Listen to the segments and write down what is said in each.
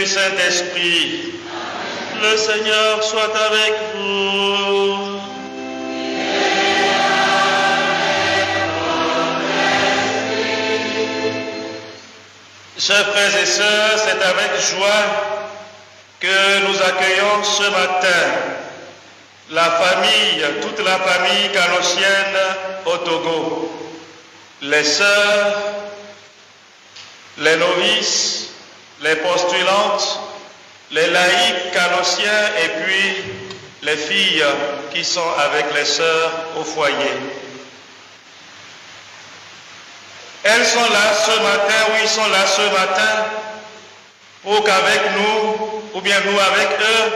du Saint-Esprit. Le Seigneur soit avec vous. Chers frères et sœurs, c'est avec joie que nous accueillons ce matin la famille, toute la famille canossienne au Togo. Les sœurs, les novices, les postulantes, les laïcs canossiens et puis les filles qui sont avec les sœurs au foyer. Elles sont là ce matin, ou ils sont là ce matin, pour qu'avec nous, ou bien nous avec eux,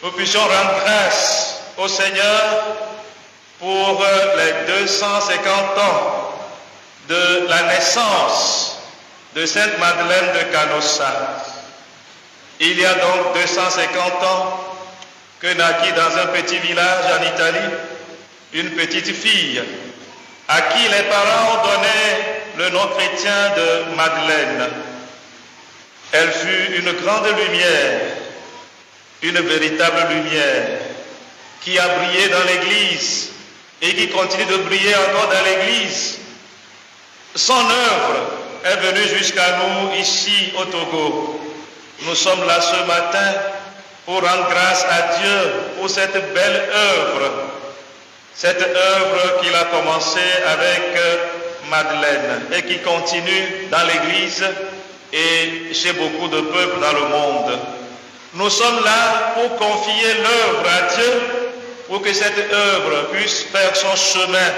nous puissions rendre grâce au Seigneur pour les 250 ans de la naissance de Sainte Madeleine de Canossa. Il y a donc 250 ans que naquit dans un petit village en Italie une petite fille à qui les parents ont donné le nom chrétien de Madeleine. Elle fut une grande lumière, une véritable lumière qui a brillé dans l'Église et qui continue de briller encore dans l'Église. Son œuvre est venue jusqu'à nous ici au Togo. Nous sommes là ce matin pour rendre grâce à Dieu pour cette belle œuvre qu'il a commencée avec Madeleine et qui continue dans l'Église et chez beaucoup de peuples dans le monde. Nous sommes là pour confier l'œuvre à Dieu pour que cette œuvre puisse faire son chemin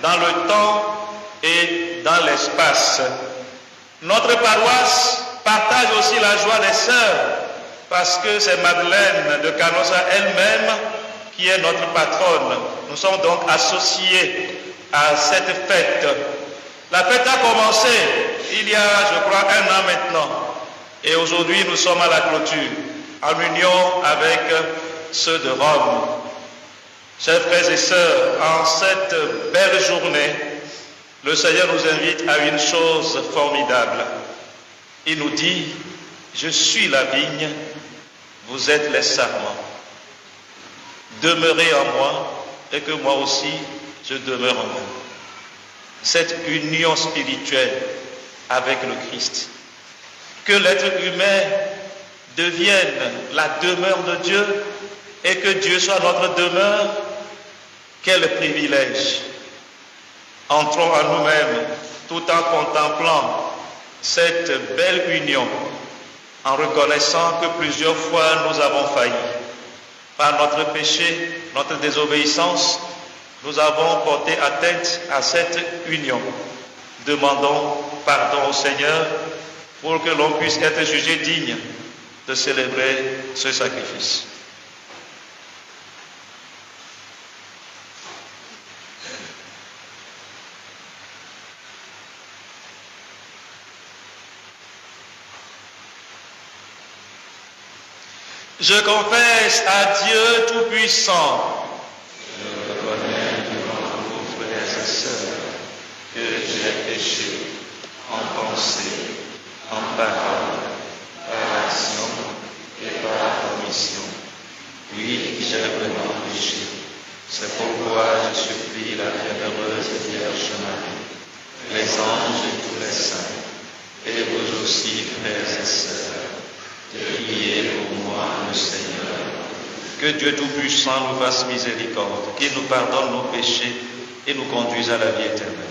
dans le temps et dans l'espace. Notre paroisse partage aussi la joie des sœurs parce que c'est Madeleine de Canossa elle-même qui est notre patronne. Nous sommes donc associés à cette fête. La fête a commencé il y a, je crois, 1 an maintenant. Et aujourd'hui, nous sommes à la clôture, en union avec ceux de Rome. Chers frères et sœurs, en cette belle journée, le Seigneur nous invite à une chose formidable. Il nous dit, je suis la vigne, vous êtes les sarments. Demeurez en moi et que moi aussi je demeure en vous. Cette union spirituelle avec le Christ. Que l'être humain devienne la demeure de Dieu et que Dieu soit notre demeure. Quel privilège! Entrons en nous-mêmes tout en contemplant cette belle union, en reconnaissant que plusieurs fois nous avons failli. Par notre péché, notre désobéissance, nous avons porté atteinte à cette union. Demandons pardon au Seigneur pour que l'on puisse être jugé digne de célébrer ce sacrifice. Je confesse à Dieu Tout-Puissant. Je reconnais devant vous, frères et sœurs, que j'ai péché en pensée, en parole, par action et par commission. Oui, j'ai vraiment péché. C'est pourquoi je supplie la bienheureuse Vierge Marie, les anges et tous les saints, et vous aussi, frères et sœurs, de prier pour moi, le Seigneur. Que Dieu Tout-Puissant nous fasse miséricorde, qu'il nous pardonne nos péchés et nous conduise à la vie éternelle.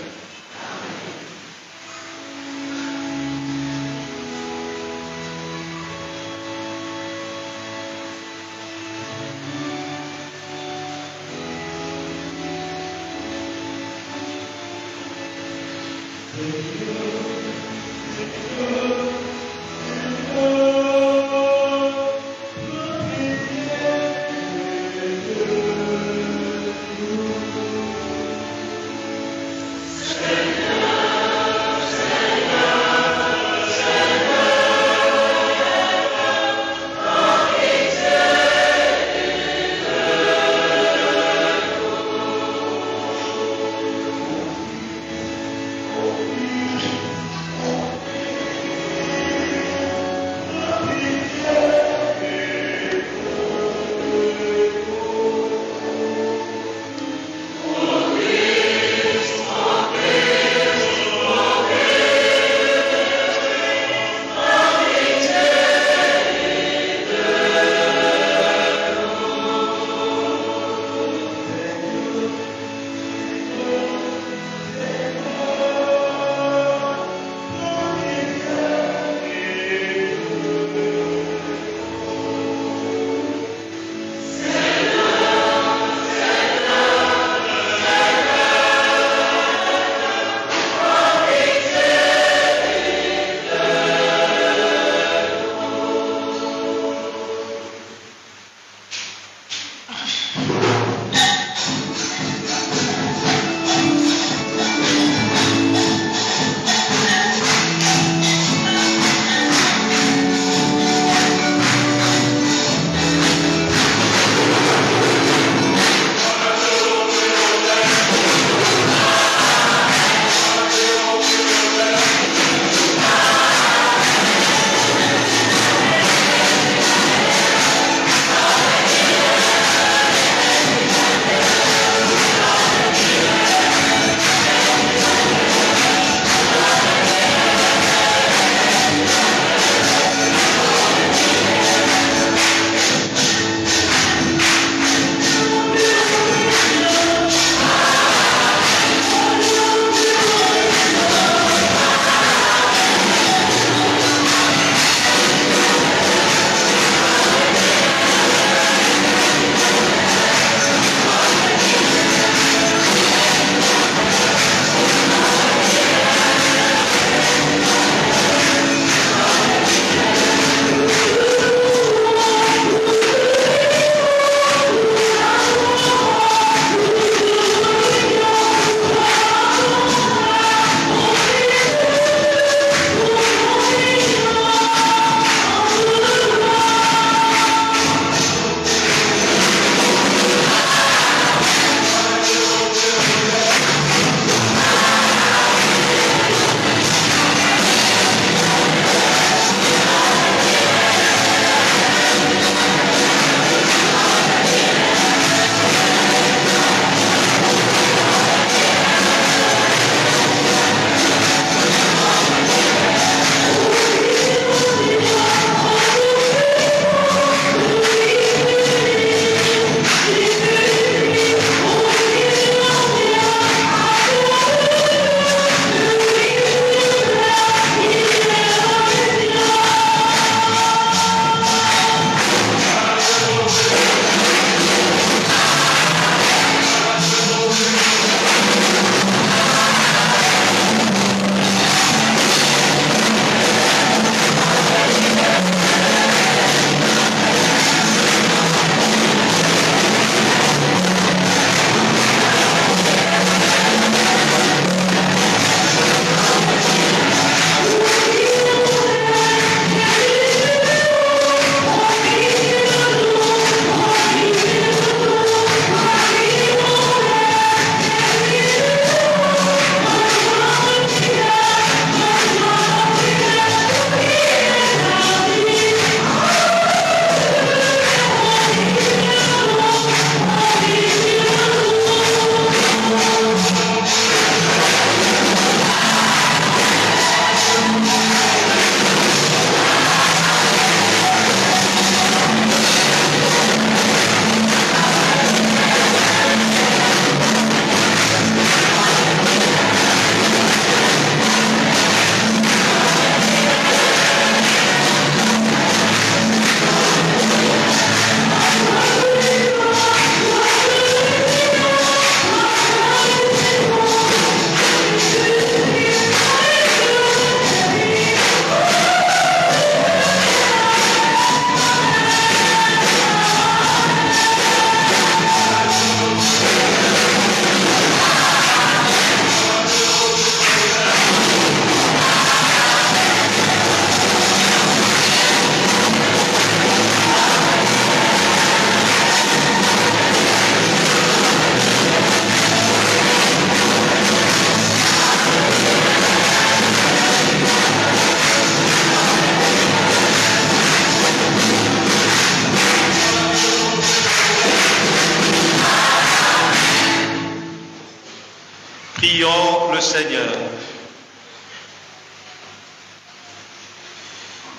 Prions le Seigneur.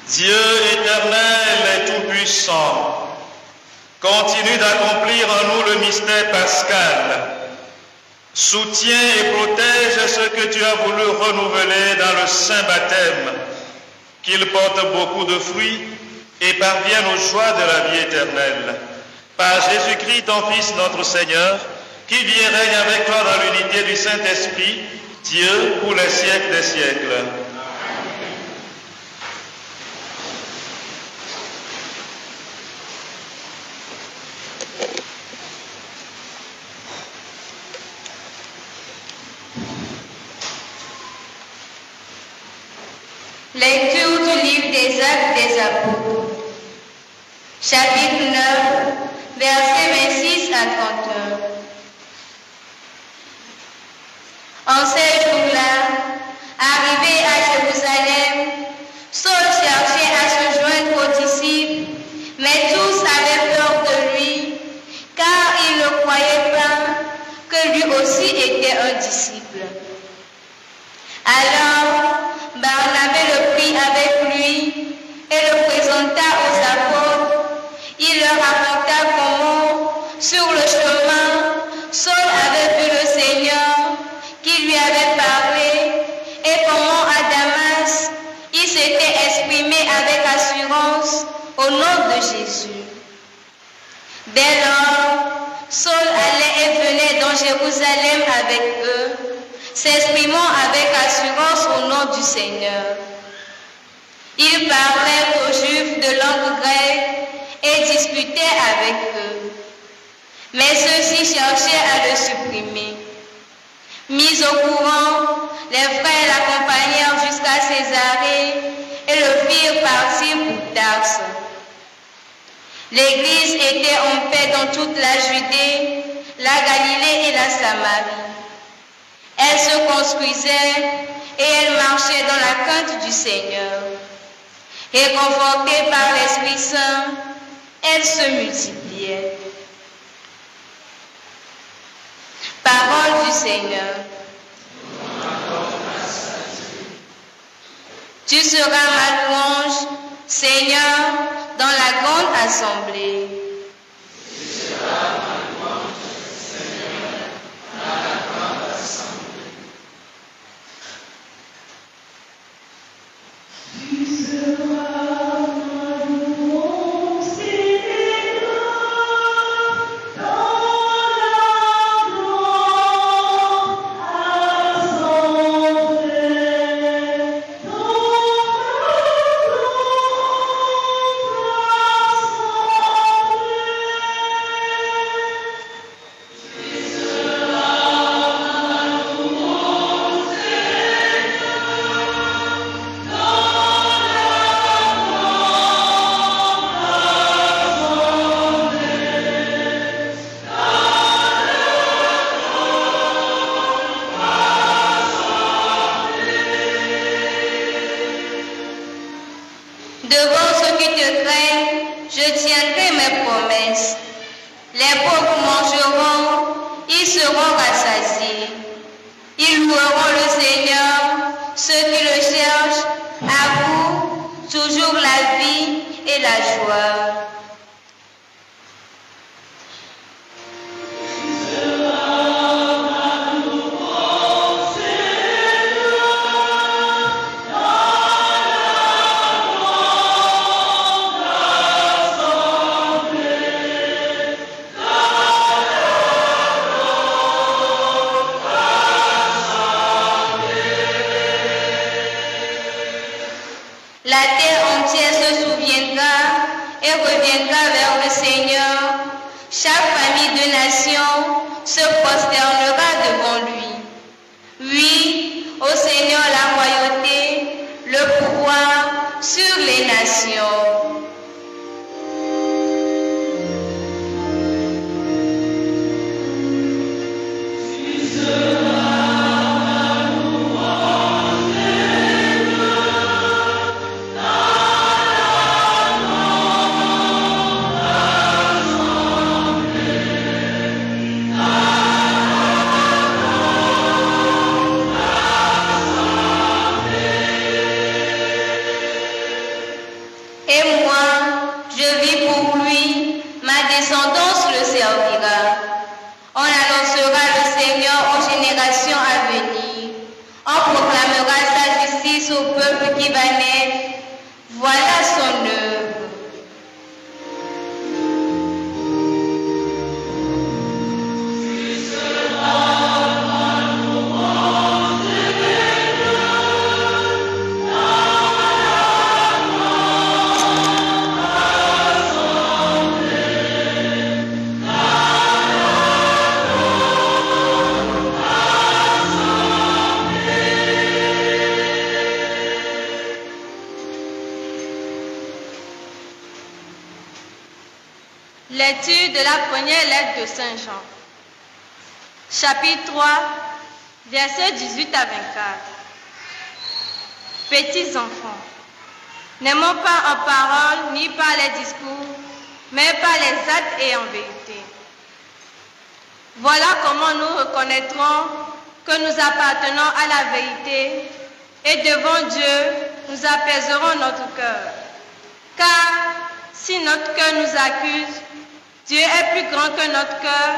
Dieu éternel et tout-puissant, continue d'accomplir en nous le mystère pascal. Soutiens et protège ce que tu as voulu renouveler dans le saint baptême, qu'il porte beaucoup de fruits et parvienne aux joies de la vie éternelle. Par Jésus-Christ, ton Fils, notre Seigneur, qui vit et règne avec toi dans l'unité du Saint-Esprit, Dieu, pour les siècles des siècles. Lecture du livre des Actes des Apôtres, chapitre 9, versets 26 à 31. En ces jours-là, arrivé à Jérusalem, Saul cherchait à se joindre aux disciples, mais tous avaient peur de lui, car ils ne croyaient pas que lui aussi était un disciple. Alors, Barnabé le prit avec lui et le présenta aux apôtres. Il leur raconta comment, sur le chemin, Saul avait vu le Seigneur qui lui avait parlé et comment à Damas, il s'était exprimé avec assurance au nom de Jésus. Dès lors, Saul allait et venait dans Jérusalem avec eux, s'exprimant avec assurance au nom du Seigneur. Il parlait aux Juifs de langue grecque et disputait avec eux. Mais ceux-ci cherchaient à le supprimer. Mis au courant, les frères l'accompagnèrent jusqu'à Césarée et le firent partir pour Tarse. L'Église était en paix dans toute la Judée, la Galilée et la Samarie. Elle se construisait et elle marchait dans la crainte du Seigneur. Et confortée par l'Esprit Saint, elle se multipliait. Parole du Seigneur. Tu seras ma louange, Seigneur, dans la grande assemblée. Devant ceux qui te craignent, je tiendrai mes promesses. Les pauvres mangeront, ils seront rassasiés. Ils loueront le Seigneur, ceux qui le cherchent, à vous, toujours la vie et la joie. La terre entière se souviendra et reviendra vers le Seigneur. Chaque famille de nation se prosternera devant lui. Oui, au Seigneur la royauté, le pouvoir sur les nations. descendance le servira. On annoncera le Seigneur aux générations à venir. On proclamera sa justice au peuple qui va naître. Voilà son œuvre. Lecture de la première lettre de Saint Jean. Chapitre 3, versets 18 à 24. Petits enfants, n'aimons pas en parole ni par les discours, mais par les actes et en vérité. Voilà comment nous reconnaîtrons que nous appartenons à la vérité et devant Dieu, nous apaiserons notre cœur. Car si notre cœur nous accuse, Dieu est plus grand que notre cœur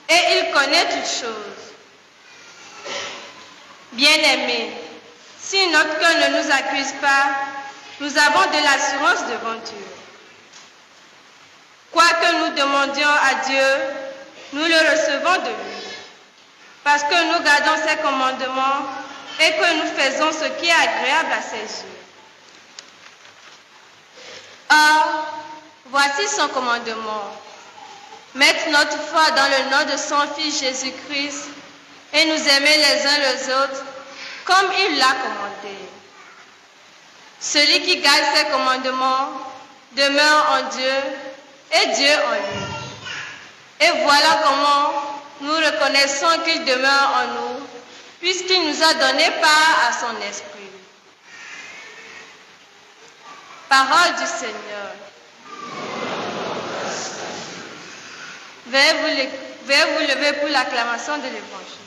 et il connaît toutes choses. Bien-aimés, si notre cœur ne nous accuse pas, nous avons de l'assurance devant Dieu. Quoi que nous demandions à Dieu, nous le recevons de lui, parce que nous gardons ses commandements et que nous faisons ce qui est agréable à ses yeux. Or, voici son commandement. Mettre notre foi dans le nom de son Fils Jésus-Christ et nous aimer les uns les autres comme il l'a commandé. Celui qui garde ses commandements demeure en Dieu et Dieu en lui. Et voilà comment nous reconnaissons qu'il demeure en nous, puisqu'il nous a donné part à son esprit. Parole du Seigneur. Veuillez vous lever pour l'acclamation de l'Évangile.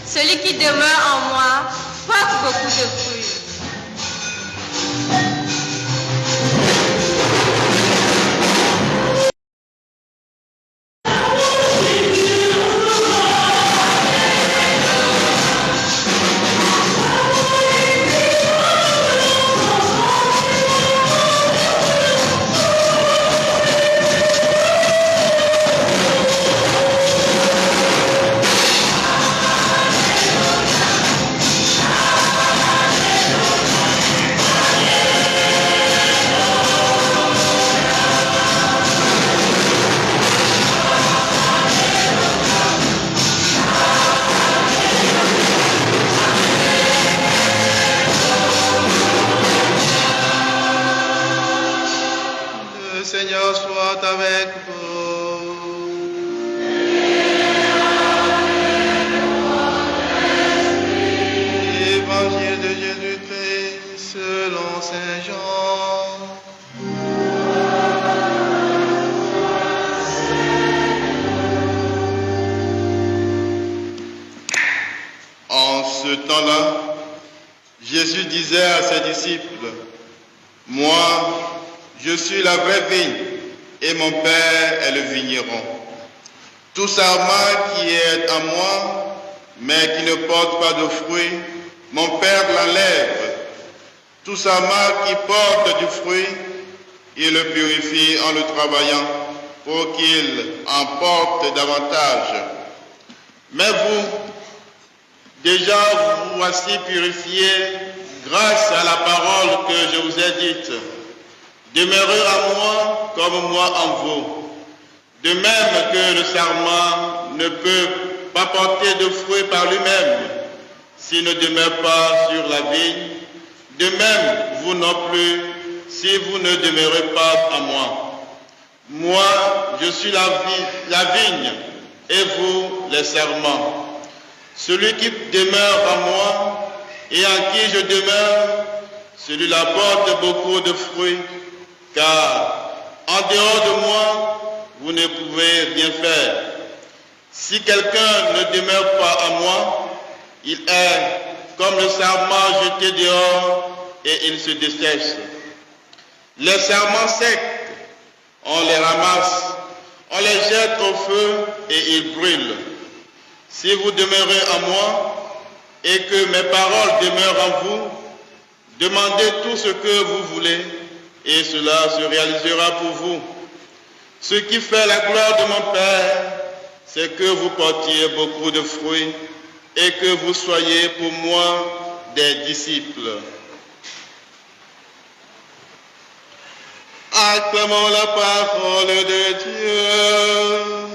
Celui qui demeure en moi porte beaucoup de fruits. Seigneur soit avec vous. Évangile de Jésus-Christ selon Saint Jean. En ce temps-là, Jésus disait à ses disciples, « Moi, je suis la vraie vigne, et mon Père est le vigneron. Tout sarment qui est en moi, mais qui ne porte pas de fruits, mon Père l'enlève. Tout sarment qui porte du fruit, il le purifie en le travaillant, pour qu'il en porte davantage. Mais vous, déjà vous voici purifiés grâce à la parole que je vous ai dite. Demeurez en moi comme moi en vous. De même que le sarment ne peut pas porter de fruits par lui-même s'il ne demeure pas sur la vigne. De même, vous non plus, si vous ne demeurez pas à moi. Moi, je suis la vigne, et vous, les serments. Celui qui demeure en moi, et en qui je demeure, celui-là porte beaucoup de fruits, car en dehors de moi, vous ne pouvez rien faire. Si quelqu'un ne demeure pas en moi, il est comme le sarment jeté dehors et il se dessèche. Les sarments secs, on les ramasse, on les jette au feu et ils brûlent. Si vous demeurez en moi et que mes paroles demeurent en vous, demandez tout ce que vous voulez et cela se réalisera pour vous. Ce qui fait la gloire de mon Père, c'est que vous portiez beaucoup de fruits et que vous soyez pour moi des disciples. Acclamons la parole de Dieu.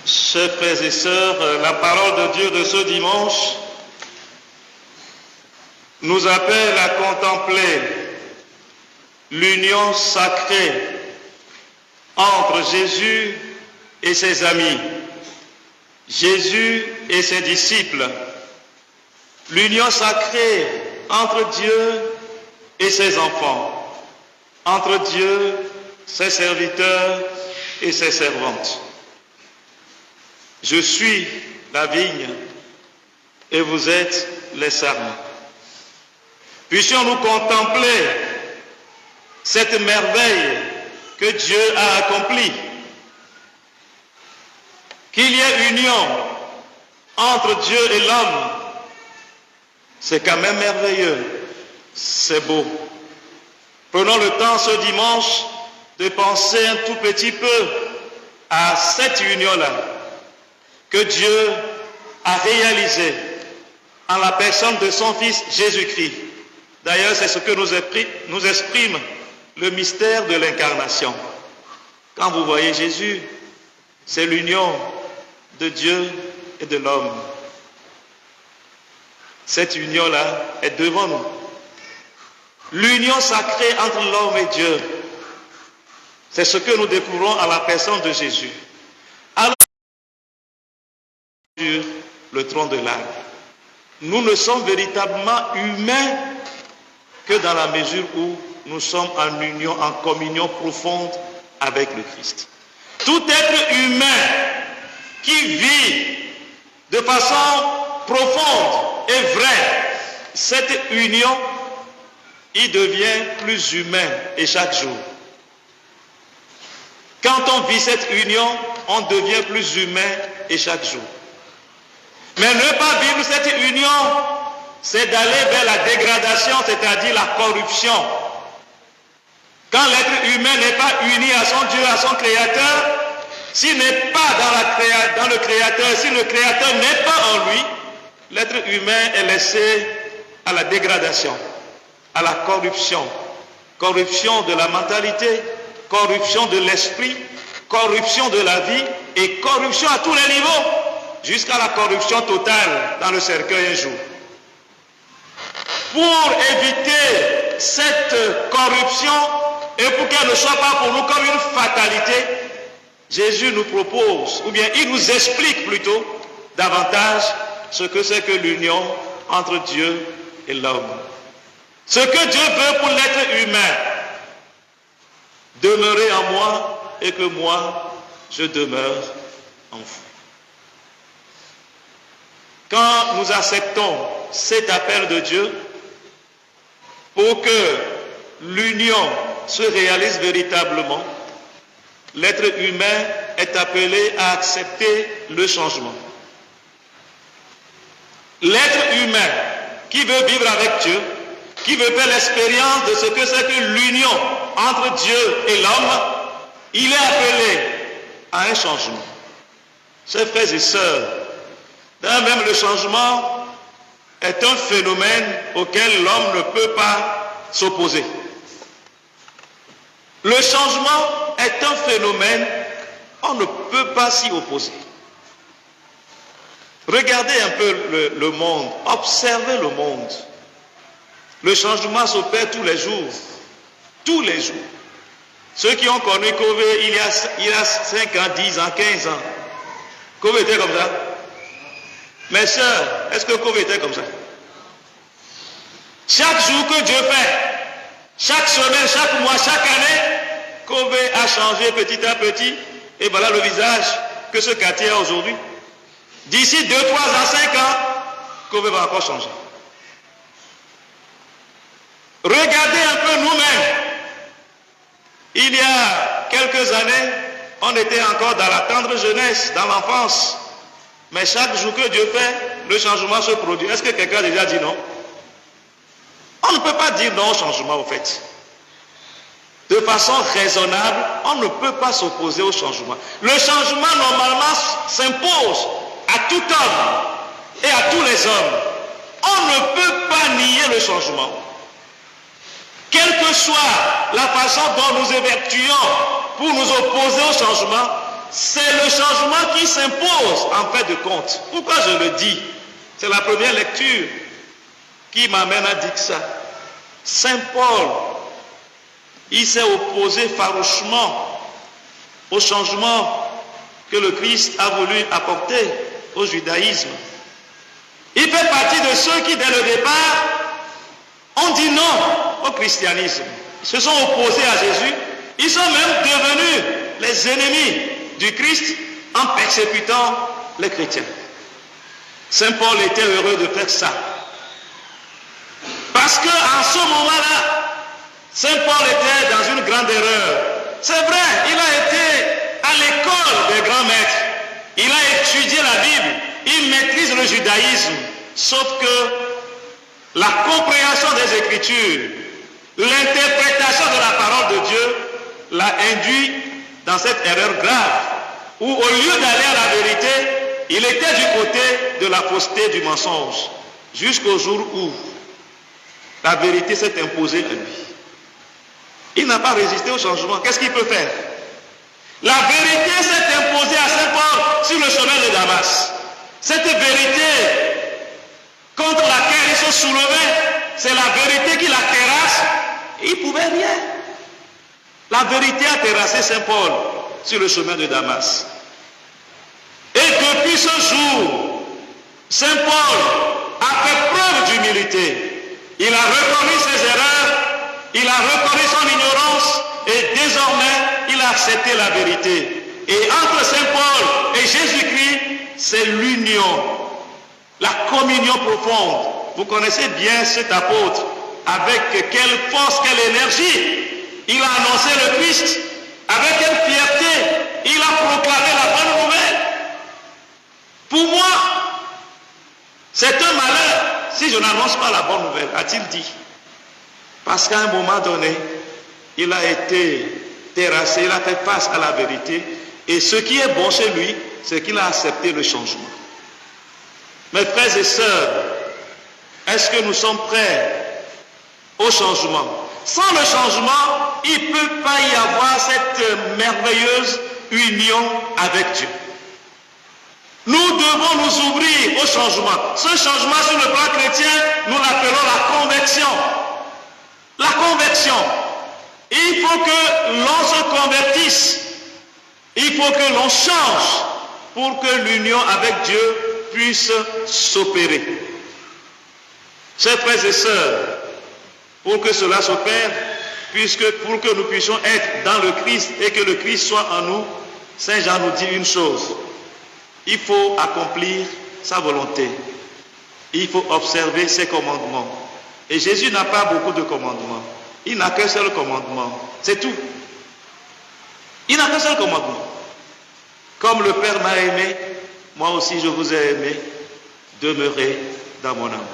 Chers frères et sœurs, la parole de Dieu de ce dimanche nous appelle à contempler l'union sacrée entre Jésus et ses amis, Jésus et ses disciples, l'union sacrée entre Dieu et ses enfants, entre Dieu, ses serviteurs et ses servantes. Je suis la vigne et vous êtes les sarments. Puissions-nous contempler cette merveille que Dieu a accomplie. Qu'il y ait union entre Dieu et l'homme, c'est quand même merveilleux, c'est beau. Prenons le temps ce dimanche de penser un tout petit peu à cette union-là que Dieu a réalisée en la personne de son Fils Jésus-Christ. D'ailleurs, c'est ce que nous exprime le mystère de l'incarnation. Quand vous voyez Jésus, c'est l'union de Dieu et de l'homme. Cette union-là est devant nous. L'union sacrée entre l'homme et Dieu, c'est ce que nous découvrons à la personne de Jésus. Alors, sur le trône de l'arbre, nous ne sommes véritablement humains que dans la mesure où nous sommes en union, en communion profonde avec le Christ. Tout être humain qui vit de façon profonde et vraie cette union, il devient plus humain et chaque jour. Quand on vit cette union, on devient plus humain et chaque jour. Mais ne pas vivre cette union, c'est d'aller vers la dégradation, c'est-à-dire la corruption. Quand l'être humain n'est pas uni à son Dieu, à son Créateur, s'il n'est pas dans le Créateur, si le Créateur n'est pas en lui, l'être humain est laissé à la dégradation, à la corruption. Corruption de la mentalité, corruption de l'esprit, corruption de la vie et corruption à tous les niveaux, jusqu'à la corruption totale dans le cercueil un jour. Pour éviter cette corruption et pour qu'elle ne soit pas pour nous comme une fatalité, Jésus nous propose, ou bien il nous explique plutôt davantage ce que c'est que l'union entre Dieu et l'homme. Ce que Dieu veut pour l'être humain, demeurer en moi et que moi, je demeure en vous. Quand nous acceptons cet appel de Dieu, pour que l'union se réalise véritablement, l'être humain est appelé à accepter le changement. L'être humain qui veut vivre avec Dieu, qui veut faire l'expérience de ce que c'est que l'union entre Dieu et l'homme, il est appelé à un changement. Chers frères et sœurs, même le changement est un phénomène auquel l'homme ne peut pas s'opposer. Le changement est un phénomène, on ne peut pas s'y opposer. Regardez un peu le monde, observez le monde. Le changement s'opère tous les jours. Tous les jours. Ceux qui ont connu Covid il y a 5 ans, 10 ans, 15 ans, Covid était comme ça. Mes sœurs, est-ce que Covid était comme ça? Chaque jour que Dieu fait, chaque semaine, chaque mois, chaque année, Covid a changé petit à petit. Et voilà le visage que ce quartier a aujourd'hui. D'ici 2, 3 ans, 5 ans, Covid va encore changer. Regardez un peu nous-mêmes. Il y a quelques années, on était encore dans la tendre jeunesse, dans l'enfance. Mais chaque jour que Dieu fait, le changement se produit. Est-ce que quelqu'un a déjà dit non? On ne peut pas dire non au changement, au fait. De façon raisonnable, on ne peut pas s'opposer au changement. Le changement, normalement, s'impose à tout homme et à tous les hommes. On ne peut pas nier le changement. Quelle que soit la façon dont nous évertuons pour nous opposer au changement, c'est le changement qui s'impose en fait de compte. Pourquoi je le dis? C'est la première lecture qui m'amène à dire ça. Saint Paul, il s'est opposé farouchement au changement que le Christ a voulu apporter au judaïsme. Il fait partie de ceux qui, dès le départ, ont dit non au christianisme. Ils se sont opposés à Jésus. Ils sont même devenus les ennemis du Christ en persécutant les chrétiens. Saint Paul était heureux de faire ça. Parce qu'en ce moment-là, Saint Paul était dans une grande erreur. C'est vrai, il a été à l'école des grands maîtres. Il a étudié la Bible. Il maîtrise le judaïsme. Sauf que la compréhension des Écritures, l'interprétation de la parole de Dieu l'a induit dans cette erreur grave, où au lieu d'aller à la vérité, il était du côté de la fausseté, du mensonge, jusqu'au jour où la vérité s'est imposée à lui. Il n'a pas résisté au changement. Qu'est-ce qu'il peut faire? La vérité s'est imposée à Saint Paul sur le chemin de Damas. Cette vérité contre laquelle il se soulevait, c'est la vérité qui la terrasse. Il ne pouvait rien. La vérité a terrassé Saint Paul sur le chemin de Damas. Et depuis ce jour, Saint Paul a fait preuve d'humilité. Il a reconnu ses erreurs, il a reconnu son ignorance et désormais il a accepté la vérité. Et entre Saint Paul et Jésus-Christ, c'est l'union, la communion profonde. Vous connaissez bien cet apôtre, avec quelle force, quelle énergie il a annoncé le Christ, avec quelle fierté il a proclamé la bonne nouvelle. Pour moi, c'est un malheur si je n'annonce pas la bonne nouvelle, a-t-il dit. Parce qu'à un moment donné, il a été terrassé, il a fait face à la vérité. Et ce qui est bon chez lui, c'est qu'il a accepté le changement. Mes frères et sœurs, est-ce que nous sommes prêts au changement? Sans le changement, il ne peut pas y avoir cette merveilleuse union avec Dieu. Nous devons nous ouvrir au changement. Ce changement sur le plan chrétien, nous l'appelons la conversion. La conversion. Il faut que l'on se convertisse. Il faut que l'on change pour que l'union avec Dieu puisse s'opérer. Chers frères et sœurs, pour que cela s'opère, pour que nous puissions être dans le Christ et que le Christ soit en nous, Saint Jean nous dit une chose. Il faut accomplir sa volonté. Il faut observer ses commandements. Et Jésus n'a pas beaucoup de commandements. Il n'a qu'un seul commandement. C'est tout. Il n'a qu'un seul commandement. Comme le Père m'a aimé, moi aussi je vous ai aimé. Demeurez dans mon amour.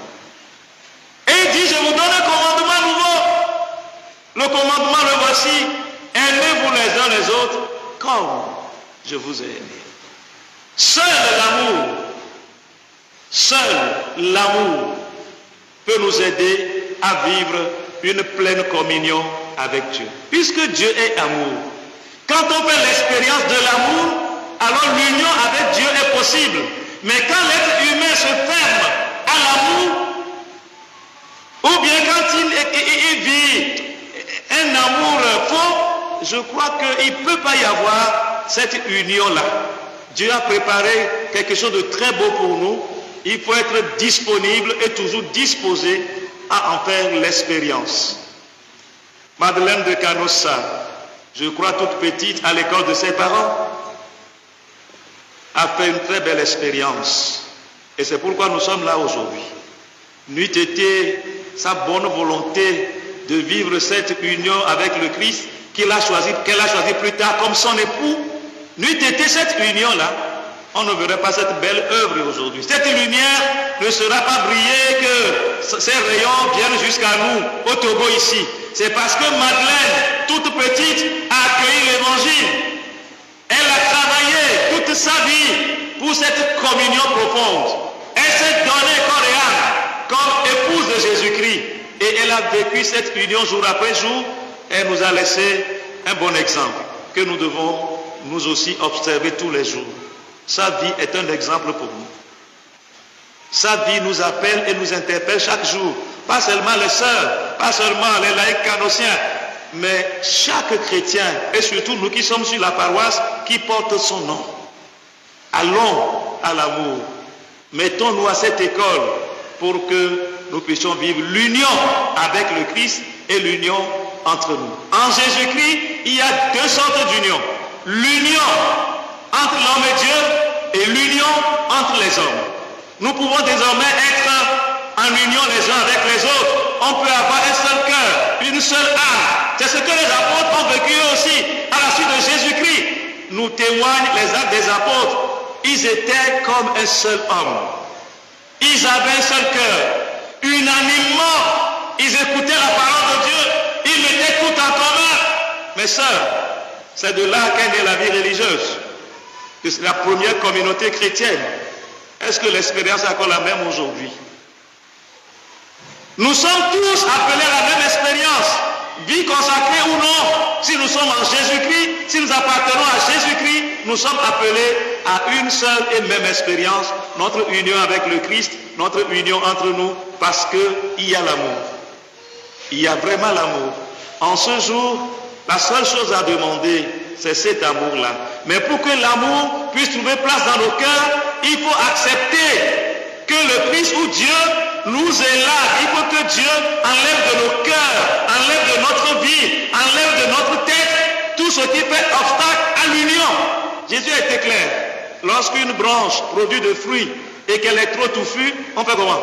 Et il dit, je vous donne un commandement nouveau. Le commandement, le voici. Aimez-vous les uns les autres comme je vous ai aimé. Seul l'amour peut nous aider à vivre une pleine communion avec Dieu. Puisque Dieu est amour. Quand on fait l'expérience de l'amour, alors l'union avec Dieu est possible. Mais quand l'être humain se ferme à l'amour, ou bien quand il vit un amour faux, je crois qu'il ne peut pas y avoir cette union-là. Dieu a préparé quelque chose de très beau pour nous. Il faut être disponible et toujours disposé à en faire l'expérience. Madeleine de Canossa, je crois toute petite à l'école de ses parents, a fait une très belle expérience. Et c'est pourquoi nous sommes là aujourd'hui. N'eût été sa bonne volonté de vivre cette union avec le Christ qu'elle a choisi plus tard comme son époux, n'eût été cette union-là, on ne verrait pas cette belle œuvre aujourd'hui. Cette lumière ne sera pas brillée que ces rayons viennent jusqu'à nous, au Togo ici. C'est parce que Madeleine, toute petite, a accueilli l'évangile. Elle a travaillé toute sa vie pour cette communion profonde. Elle s'est donnée corps et âme comme épouse de Jésus-Christ. Et elle a vécu cette union jour après jour. Elle nous a laissé un bon exemple que nous devons nous aussi observer tous les jours. Sa vie est un exemple pour nous. Sa vie nous appelle et nous interpelle chaque jour. Pas seulement les sœurs, pas seulement les laïcs canossiens, mais chaque chrétien, et surtout nous qui sommes sur la paroisse, qui porte son nom. Allons à l'amour. Mettons-nous à cette école pour que nous puissions vivre l'union avec le Christ et l'union entre nous. En Jésus-Christ, il y a deux sortes d'union. L'union entre l'homme et Dieu et l'union entre les hommes. Nous pouvons désormais être en union les uns avec les autres. On peut avoir un seul cœur, une seule âme. C'est ce que les apôtres ont vécu aussi à la suite de Jésus-Christ. Nous témoignent les actes des apôtres. Ils étaient comme un seul homme. Ils avaient un seul cœur. Unanimement, ils écoutaient la parole de Dieu. Ils mettaient tout en commun. Mes sœurs, c'est de là qu'est née la vie religieuse. C'est la première communauté chrétienne. Est-ce que l'expérience est encore la même aujourd'hui? Nous sommes tous appelés à la même expérience. Vie consacrée ou non, si nous sommes en Jésus-Christ, si nous appartenons à Jésus-Christ, nous sommes appelés à une seule et même expérience, notre union avec le Christ, notre union entre nous, parce qu'il y a l'amour. Il y a vraiment l'amour. En ce jour, la seule chose à demander, c'est cet amour-là. Mais pour que l'amour puisse trouver place dans nos cœurs, il faut accepter que le Christ ou Dieu nous est là. Il faut que Dieu enlève de nos cœurs, enlève de notre vie, enlève de notre tête tout ce qui fait obstacle à l'union. Jésus a été clair. Lorsqu'une branche produit de fruits et qu'elle est trop touffue, on fait comment?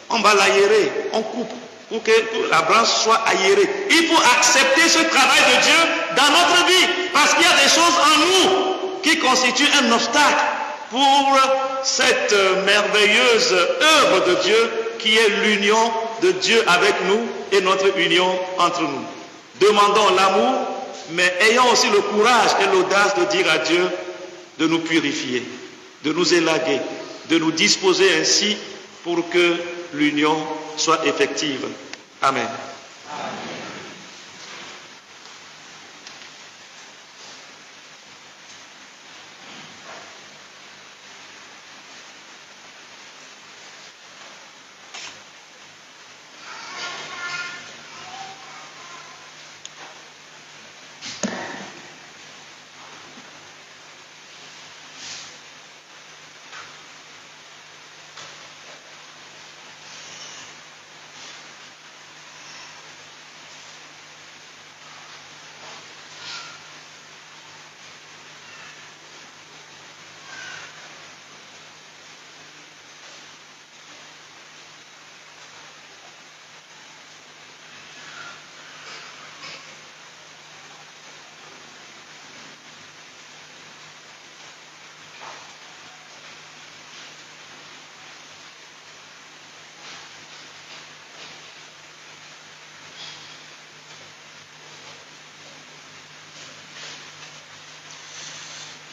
On va l'aérer, on coupe pour que la branche soit aérée. Il faut accepter ce travail de Dieu dans notre vie parce qu'il y a des choses en nous qui constituent un obstacle pour cette merveilleuse œuvre de Dieu qui est l'union de Dieu avec nous et notre union entre nous. Demandons l'amour, mais ayons aussi le courage et l'audace de dire à Dieu de nous purifier, de nous élaguer, de nous disposer ainsi pour que l'union soit effective. Amen.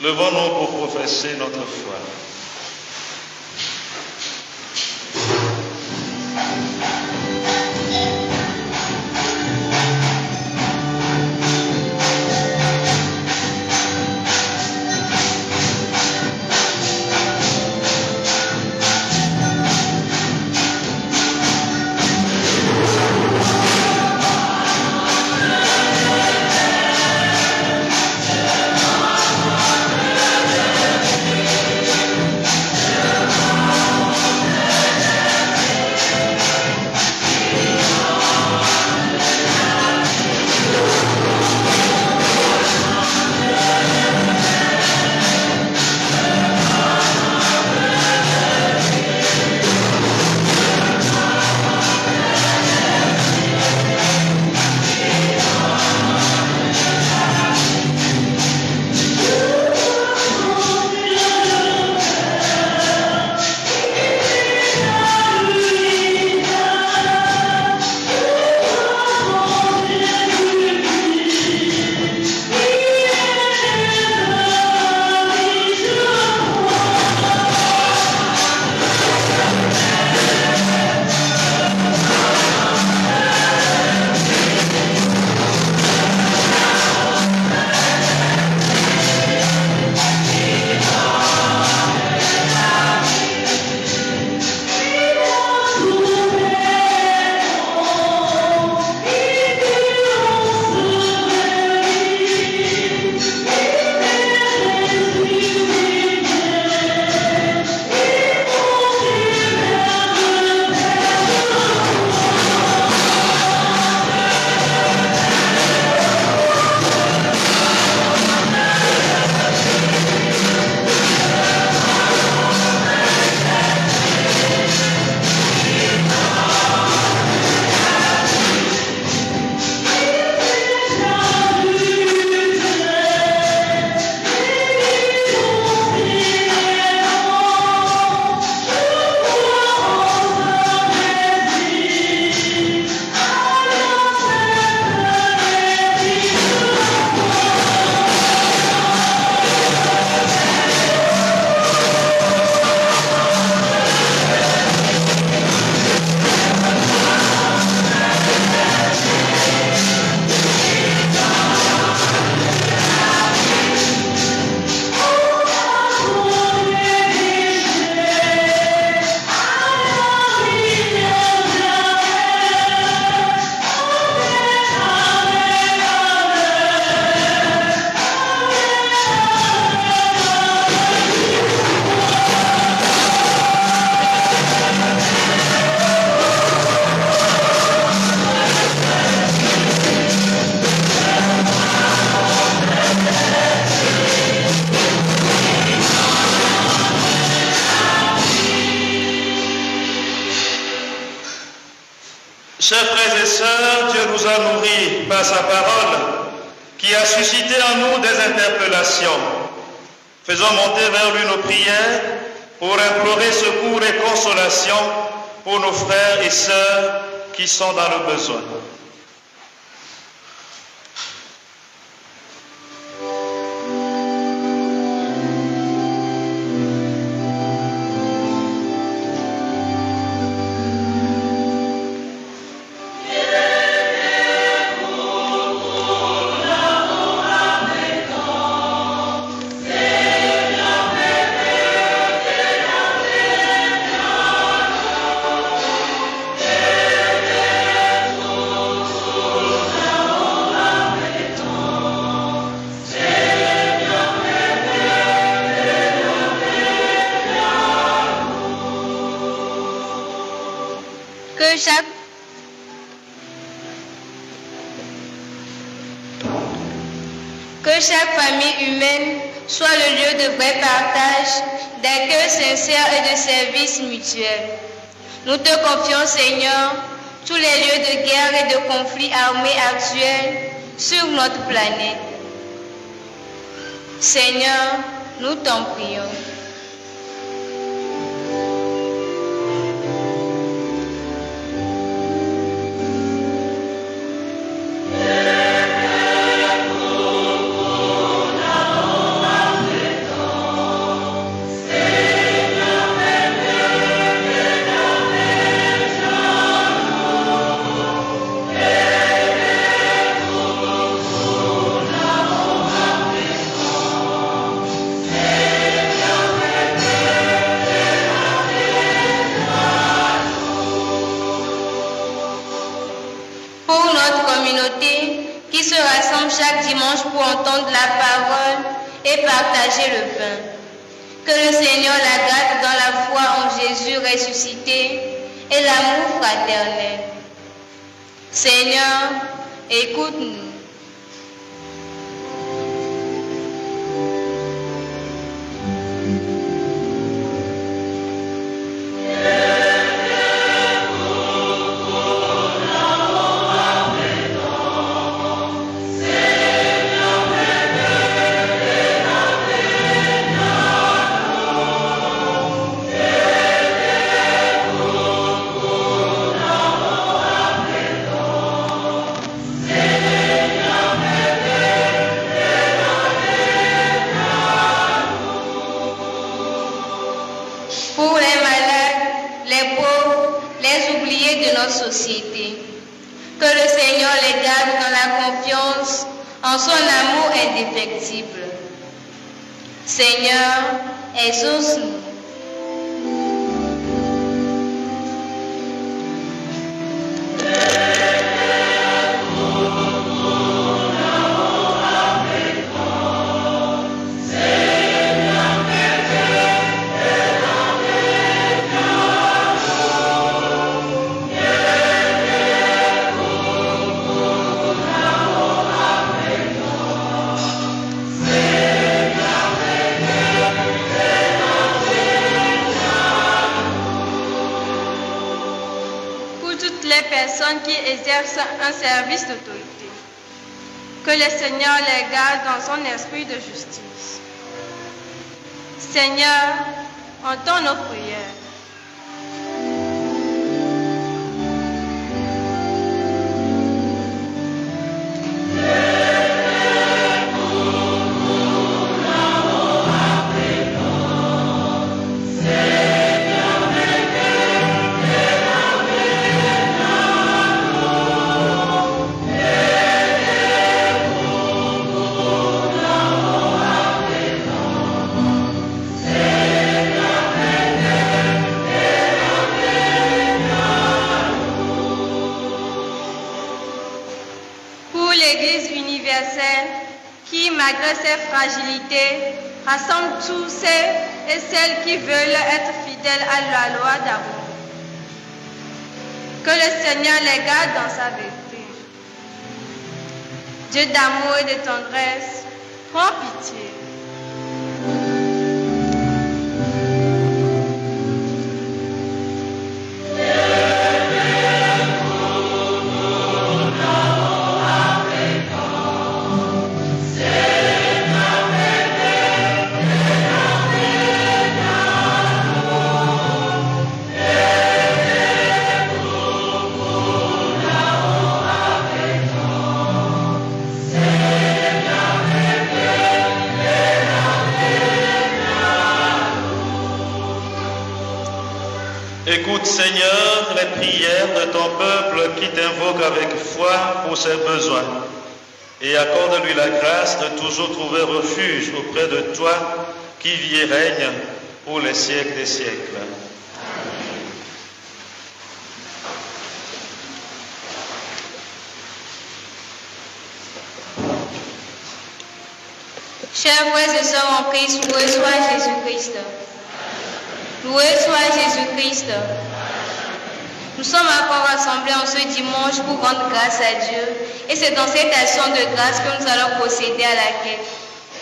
Levons-nous pour professer notre foi. Chers frères et sœurs, Dieu nous a nourris par sa parole qui a suscité en nous des interpellations. Faisons monter vers lui nos prières pour implorer secours et consolation pour nos frères et sœurs qui sont dans le besoin. Que chaque famille humaine soit le lieu de vrai partage, d'accueil sincère et de service mutuel. Nous te confions, Seigneur, tous les lieux de guerre et de conflits armés actuels sur notre planète. Seigneur, nous t'en prions. Qui se rassemblent chaque dimanche pour entendre la parole et partager le pain. Que le Seigneur la garde dans la foi en Jésus ressuscité et l'amour fraternel. Seigneur, écoute-nous. Société. Que le Seigneur les garde dans la confiance en son amour indéfectible. Seigneur, exauce-nous. Qui exercent un service d'autorité. Que le Seigneur les garde dans son esprit de justice. Seigneur, entends nos prières. Malgré ses fragilités, rassemble tous ceux et celles qui veulent être fidèles à la loi d'amour. Que le Seigneur les garde dans sa vérité. Dieu d'amour et de tendresse, prends pitié. Écoute, Seigneur, les prières de ton peuple qui t'invoque avec foi pour ses besoins et accorde-lui la grâce de toujours trouver refuge auprès de toi qui vis et règne pour les siècles des siècles. Chers frères et sœurs en Christ, loué soit Jésus-Christ. Loué soit Jésus-Christ. Nous sommes encore rassemblés en ce dimanche pour rendre grâce à Dieu. Et c'est dans cette action de grâce que nous allons procéder à la quête.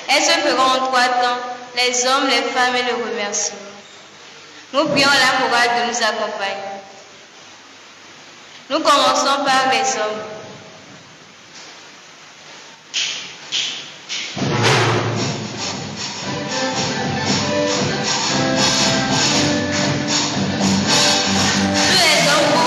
Elle se fera en 3 temps, les hommes, les femmes et le remerciement. Nous prions la chorale de nous accompagner. Nous commençons par les hommes. Les hommes.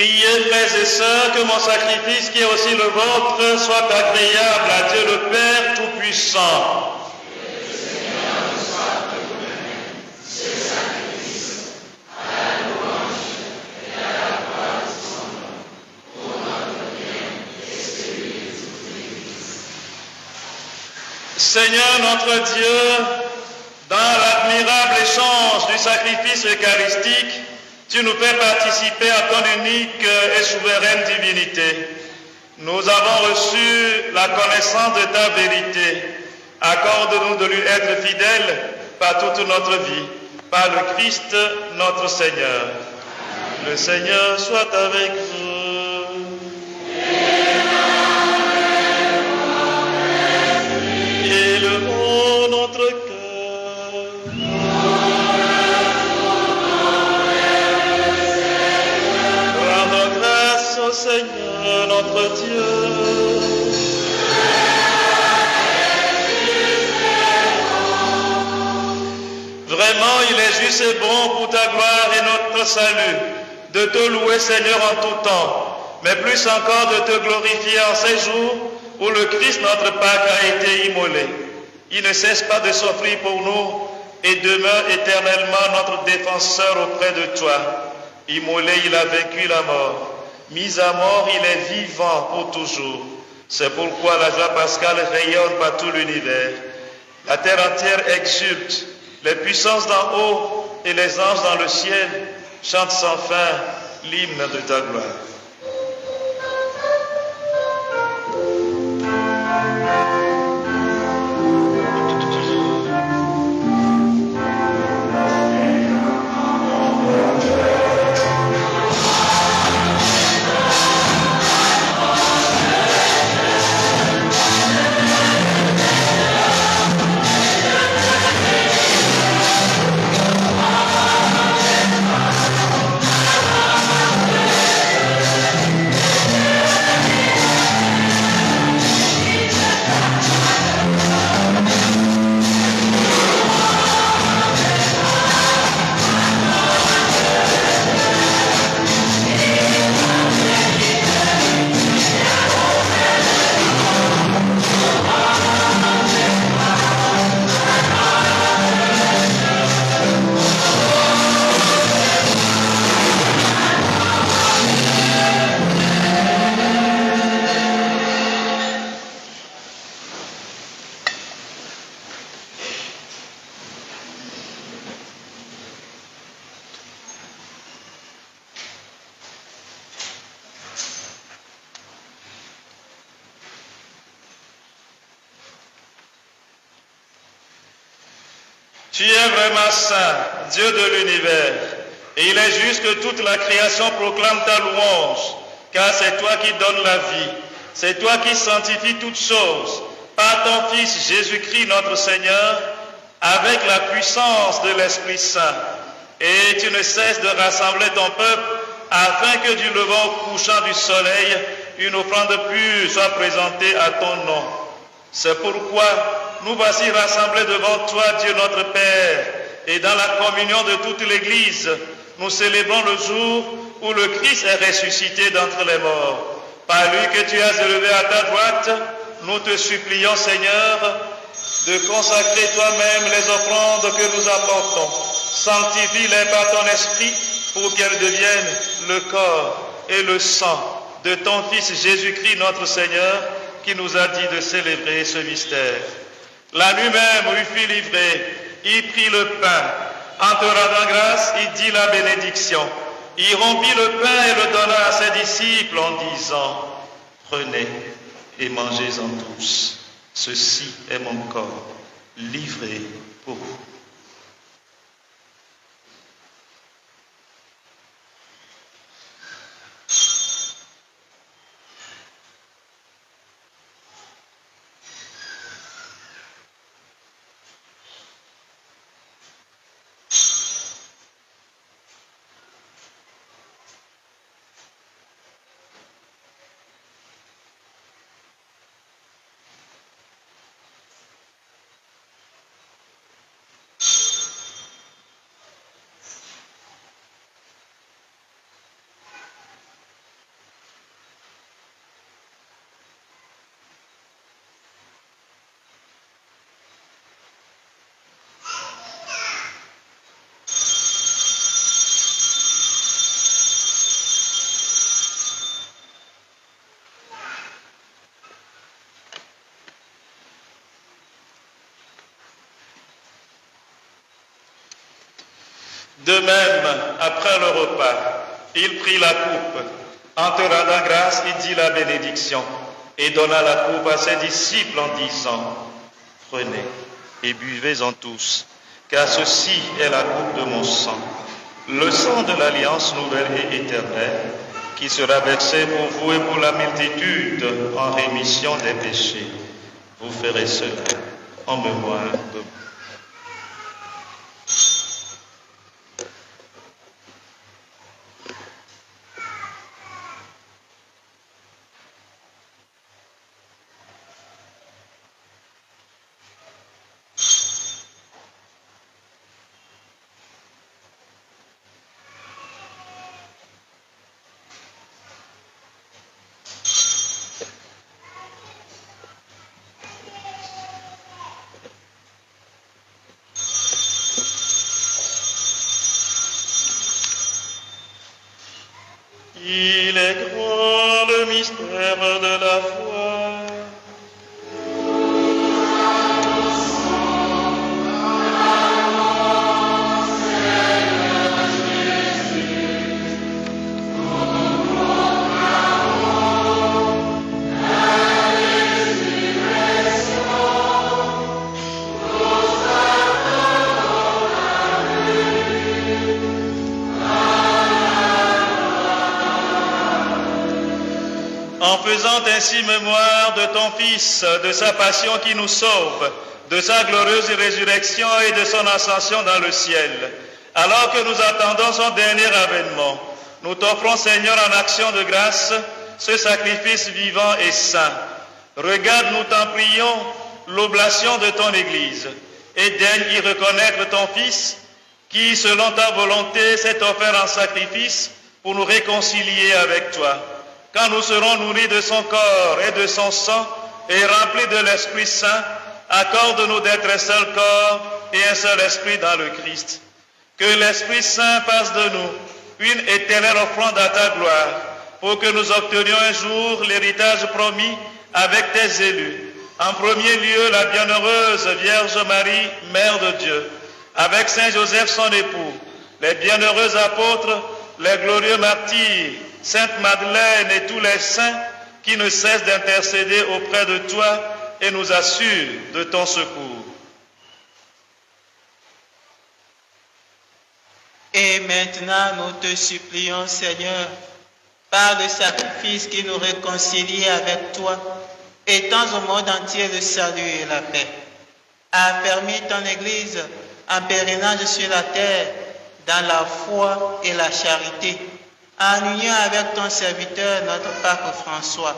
Priez, frères et sœurs, que mon sacrifice, qui est aussi le vôtre, soit agréable à Dieu le Père Tout-Puissant. Seigneur notre Dieu, dans l'admirable échange du sacrifice eucharistique, tu nous fais participer à ton unique et souveraine divinité. Nous avons reçu la connaissance de ta vérité. Accorde-nous de lui être fidèles par toute notre vie, par le Christ notre Seigneur. Le Seigneur soit avec vous. Élevons notre cœur. Rendons grâce au Seigneur notre Dieu. Vraiment, il est juste et bon pour ta gloire et notre salut de te louer, Seigneur, en tout temps, mais plus encore de te glorifier en ces jours où le Christ, notre Pâque, a été immolé. Il ne cesse pas de s'offrir pour nous et demeure éternellement notre défenseur auprès de toi. Immolé, il a vaincu la mort. Mis à mort, il est vivant pour toujours. C'est pourquoi la joie pascale rayonne par tout l'univers. La terre entière exulte. Les puissances d'en haut et les anges dans le ciel chantent sans fin l'hymne de ta gloire. Tu es vraiment saint, Dieu de l'univers, et il est juste que toute la création proclame ta louange, car c'est toi qui donnes la vie, c'est toi qui sanctifies toutes choses, par ton Fils Jésus-Christ notre Seigneur, avec la puissance de l'Esprit Saint. Et tu ne cesses de rassembler ton peuple, afin que du levant au couchant du soleil, une offrande pure soit présentée à ton nom. C'est pourquoi nous voici rassemblés devant toi, Dieu notre Père, et dans la communion de toute l'Église, nous célébrons le jour où le Christ est ressuscité d'entre les morts. Par lui que tu as élevé à ta droite, nous te supplions, Seigneur, de consacrer toi-même les offrandes que nous apportons. Sanctifie-les par ton esprit pour qu'elles deviennent le corps et le sang de ton Fils Jésus-Christ notre Seigneur, qui nous a dit de célébrer ce mystère. La nuit même où il fut livré, il prit le pain. En te rendant grâce, il dit la bénédiction. Il rompit le pain et le donna à ses disciples en disant, « Prenez et mangez-en tous. Ceci est mon corps, livré pour vous. » De même, après le repas, il prit la coupe, en te rendant grâce, il dit la bénédiction, et donna la coupe à ses disciples en disant, « Prenez et buvez-en tous, car ceci est la coupe de mon sang, le sang de l'alliance nouvelle et éternelle, qui sera versé pour vous et pour la multitude en rémission des péchés. Vous ferez cela en mémoire de moi. » Il est grand le mystère de la foi. En faisant ainsi mémoire de ton Fils, de sa passion qui nous sauve, de sa glorieuse résurrection et de son ascension dans le ciel, alors que nous attendons son dernier avènement, nous t'offrons, Seigneur, en action de grâce, ce sacrifice vivant et saint. Regarde, nous t'en prions, l'oblation de ton Église, et daigne y reconnaître ton Fils, qui, selon ta volonté, s'est offert en sacrifice pour nous réconcilier avec toi. Quand nous serons nourris de son corps et de son sang et remplis de l'Esprit Saint, accorde-nous d'être un seul corps et un seul esprit dans le Christ. Que l'Esprit Saint fasse de nous une éternelle offrande à ta gloire, pour que nous obtenions un jour l'héritage promis avec tes élus. En premier lieu, la bienheureuse Vierge Marie, Mère de Dieu, avec Saint Joseph son époux, les bienheureux apôtres, les glorieux martyrs, Sainte Madeleine et tous les saints qui ne cessent d'intercéder auprès de toi et nous assurent de ton secours. Et maintenant, nous te supplions, Seigneur, par le sacrifice qui nous réconcilie avec toi, étends au monde entier le salut et la paix. Affermis ton Église en pèlerinage sur la terre, dans la foi et la charité, en union avec ton serviteur, notre pape François,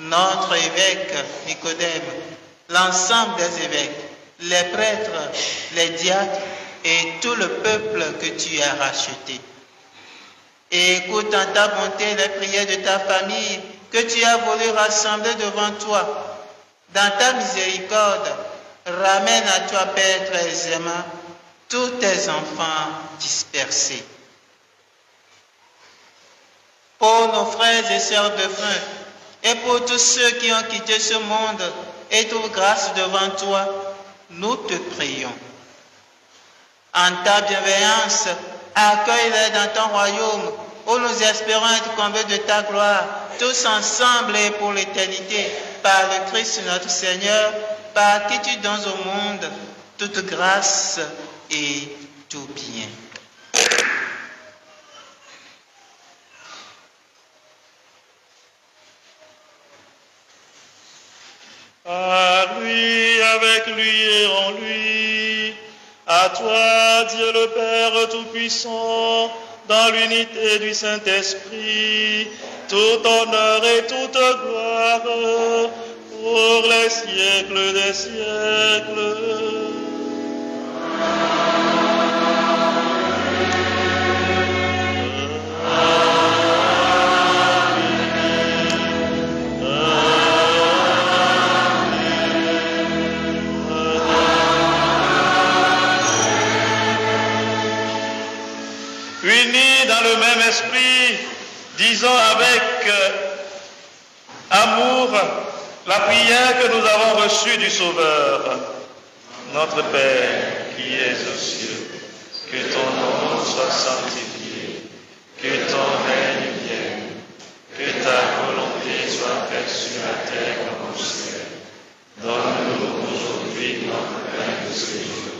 notre évêque Nicodème, l'ensemble des évêques, les prêtres, les diacres et tout le peuple que tu as racheté. Et écoute en ta bonté les prières de ta famille que tu as voulu rassembler devant toi. Dans ta miséricorde, ramène à toi, Père très aimant, tous tes enfants dispersés. Pour nos frères et sœurs défunts, et pour tous ceux qui ont quitté ce monde et trouvent grâce devant toi, nous te prions. En ta bienveillance, accueille-les dans ton royaume, où nous espérons être comblés de ta gloire, tous ensemble et pour l'éternité, par le Christ notre Seigneur, par qui tu donnes au monde toute grâce et tout bien. Par lui, avec lui et en lui, à toi, Dieu le Père Tout-Puissant, dans l'unité du Saint-Esprit, tout honneur et toute gloire, pour les siècles des siècles. Unis dans le même esprit, disons avec amour la prière que nous avons reçue du Sauveur. Notre Père qui es aux cieux, que ton nom soit soit sanctifié, que ton règne vienne, que ta volonté soit faite sur la terre comme au ciel. Donne-nous aujourd'hui notre pain de ce jour.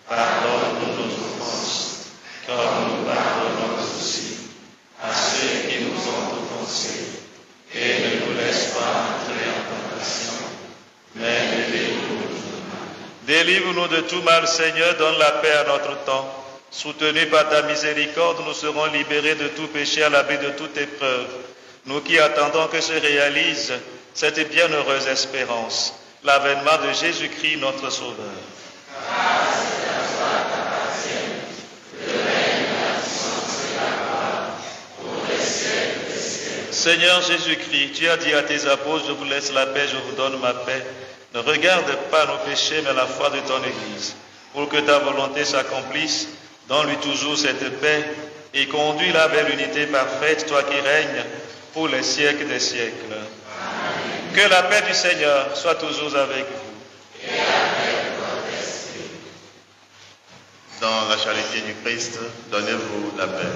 Pardonne-nous nos offenses, comme nous pardonnons aussi à ceux qui nous ont offensés. Et ne nous laisse pas entrer en tentation, mais délivre-nous du mal. Délivre-nous de tout mal, Seigneur, donne la paix à notre temps. Soutenus par ta miséricorde, nous serons libérés de tout péché à l'abri de toute épreuve. Nous qui attendons que se réalise cette bienheureuse espérance, l'avènement de Jésus-Christ, notre Sauveur. Seigneur Jésus-Christ, tu as dit à tes apôtres, je vous laisse la paix, je vous donne ma paix. Ne regarde pas nos péchés, mais la foi de ton Église. Pour que ta volonté s'accomplisse, donne-lui toujours cette paix et conduis-la vers l'unité parfaite, toi qui règnes pour les siècles des siècles. Amen. Que la paix du Seigneur soit toujours avec vous. Et avec votre esprit. Dans la charité du Christ, donnez-vous la paix.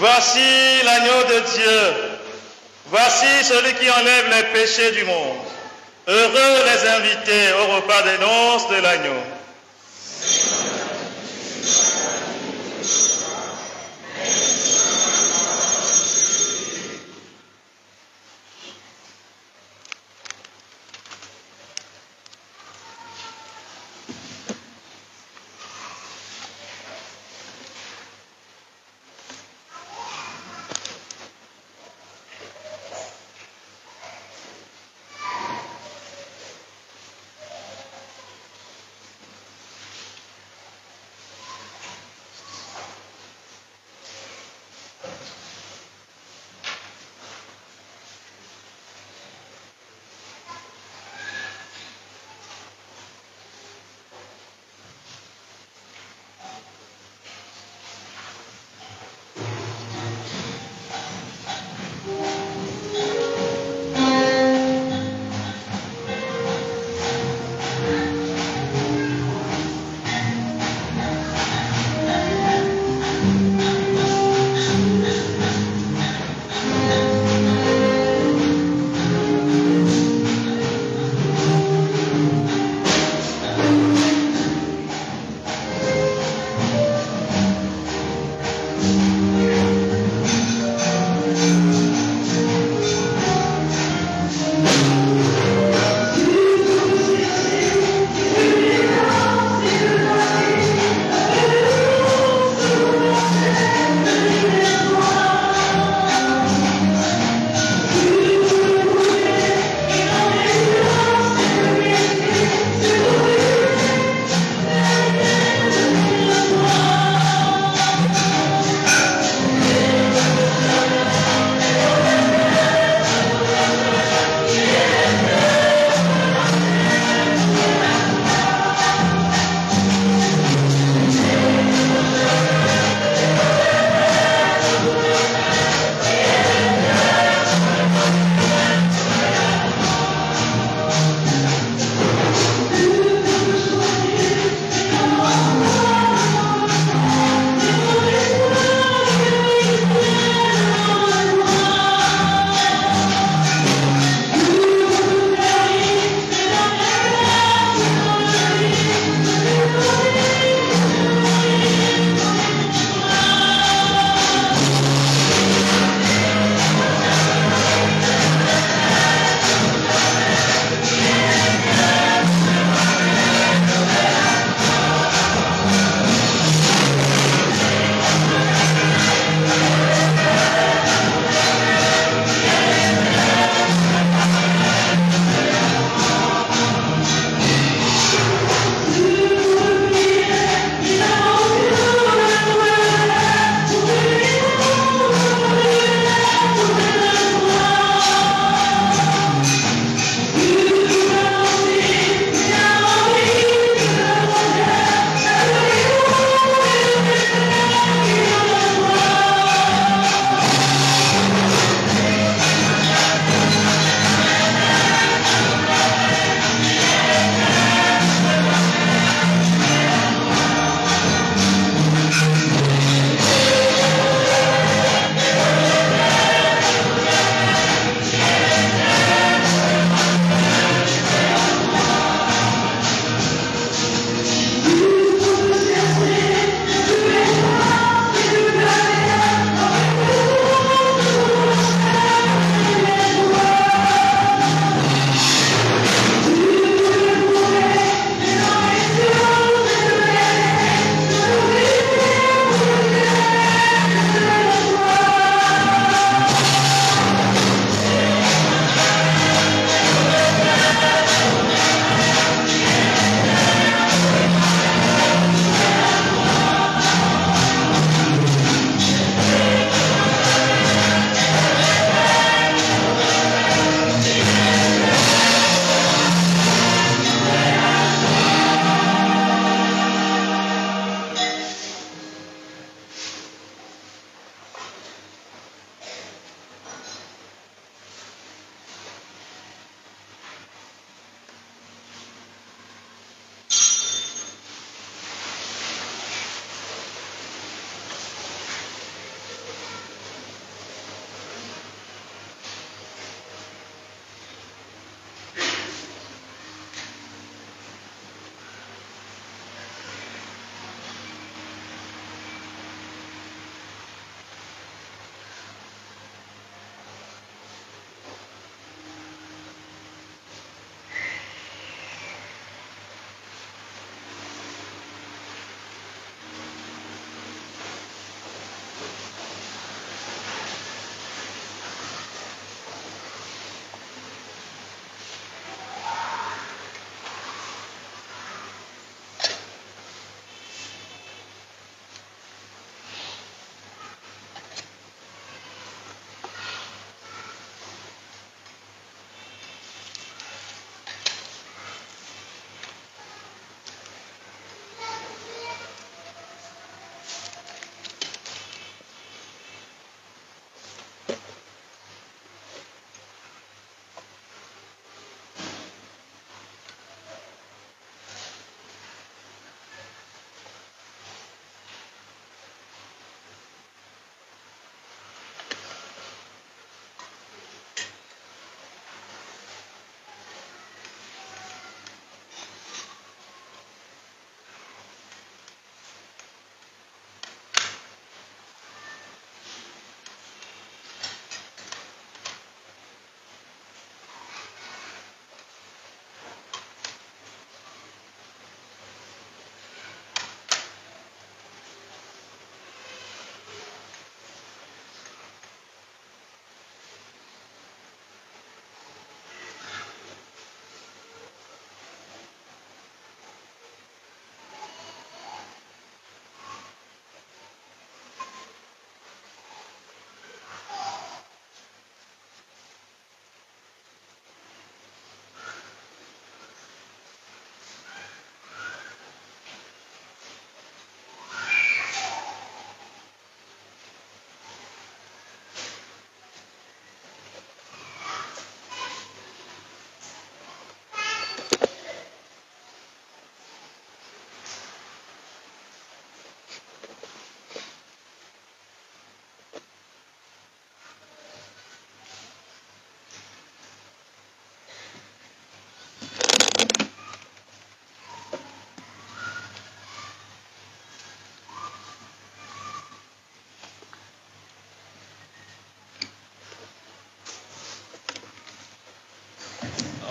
Voici l'agneau de Dieu. Voici celui qui enlève les péchés du monde. Heureux les invités au repas des noces de l'agneau.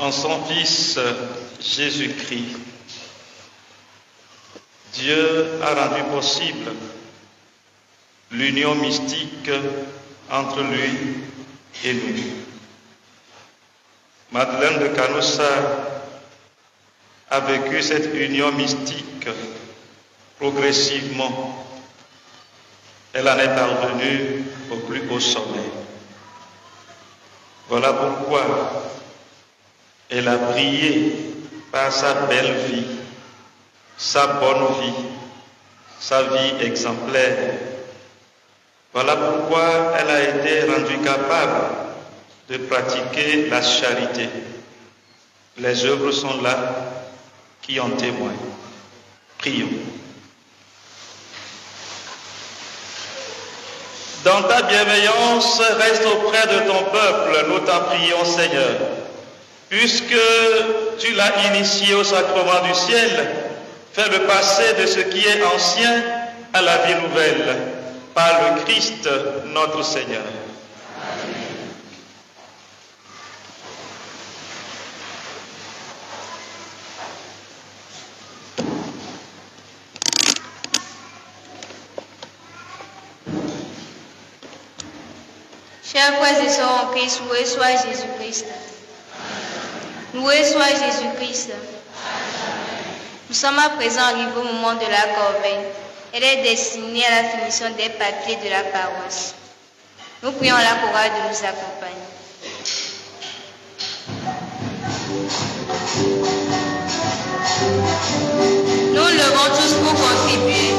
en son Fils Jésus-Christ, Dieu a rendu possible l'union mystique entre lui et nous. Madeleine de Canossa a vécu cette union mystique progressivement. Elle en est parvenue au plus haut sommet. Voilà pourquoi elle a brillé par sa belle vie, sa bonne vie, sa vie exemplaire. Voilà pourquoi elle a été rendue capable de pratiquer la charité. Les œuvres sont là qui en témoignent. Prions. Dans ta bienveillance, reste auprès de ton peuple, nous t'en prions, Seigneur. Puisque tu l'as initié au sacrement du ciel, fais-le passer de ce qui est ancien à la vie nouvelle, par le Christ notre Seigneur. Chers frères et sœurs en Christ, loué soit Jésus-Christ. Loué soit Jésus-Christ. Nous sommes à présent arrivés au moment de la corvée. Elle est destinée à la finition des papiers de la paroisse. Nous prions la chorale de nous accompagner. Nous levons tous pour contribuer.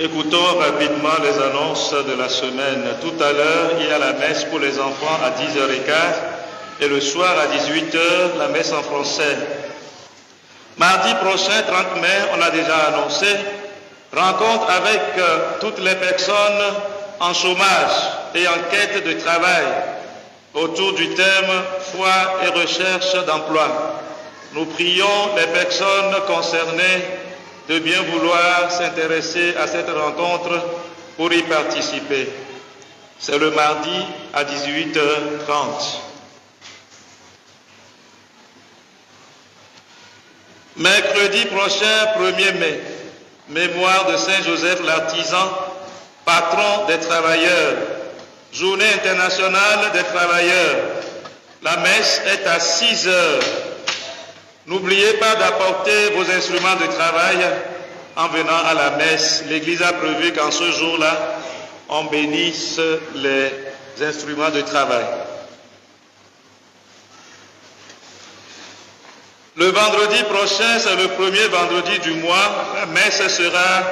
Écoutons rapidement les annonces de la semaine. Tout à l'heure, il y a la messe pour les enfants à 10h15 et le soir à 18h, la messe en français. Mardi prochain, 30 mai, on l'a déjà annoncé, rencontre avec toutes les personnes en chômage et en quête de travail autour du thème foi et recherche d'emploi. Nous prions les personnes concernées de bien vouloir s'intéresser à cette rencontre pour y participer. C'est le mardi à 18h30. Mercredi prochain, 1er mai, mémoire de Saint Joseph l'Artisan, patron des travailleurs, journée internationale des travailleurs. La messe est à 6h. N'oubliez pas d'apporter vos instruments de travail en venant à la messe. L'Église a prévu qu'en ce jour-là, on bénisse les instruments de travail. Le vendredi prochain, c'est le premier vendredi du mois. La messe sera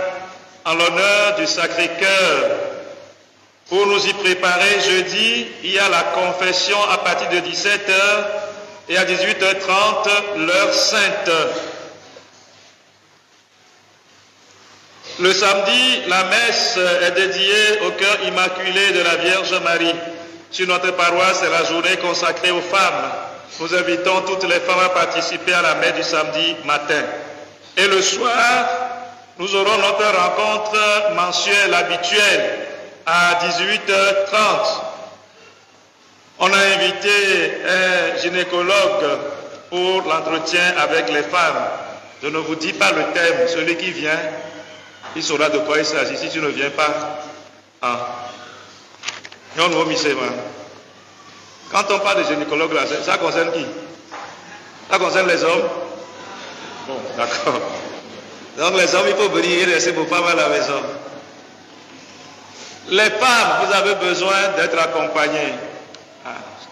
en l'honneur du Sacré-Cœur. Pour nous y préparer, jeudi, il y a la confession à partir de 17h et à 18h30, l'heure sainte. Le samedi, la messe est dédiée au cœur immaculé de la Vierge Marie. Sur notre paroisse, c'est la journée consacrée aux femmes. Nous invitons toutes les femmes à participer à la messe du samedi matin. Et le soir, nous aurons notre rencontre mensuelle habituelle à 18h30. On a invité un gynécologue pour l'entretien avec les femmes. Je ne vous dis pas le thème, celui qui vient, il saura de quoi il s'agit. Si tu ne viens pas, quand on parle de gynécologue, là, ça concerne qui? Ça concerne les hommes? Bon, d'accord. Donc les hommes, il faut venir et laisser vos femmes à la maison. Les femmes, vous avez besoin d'être accompagnées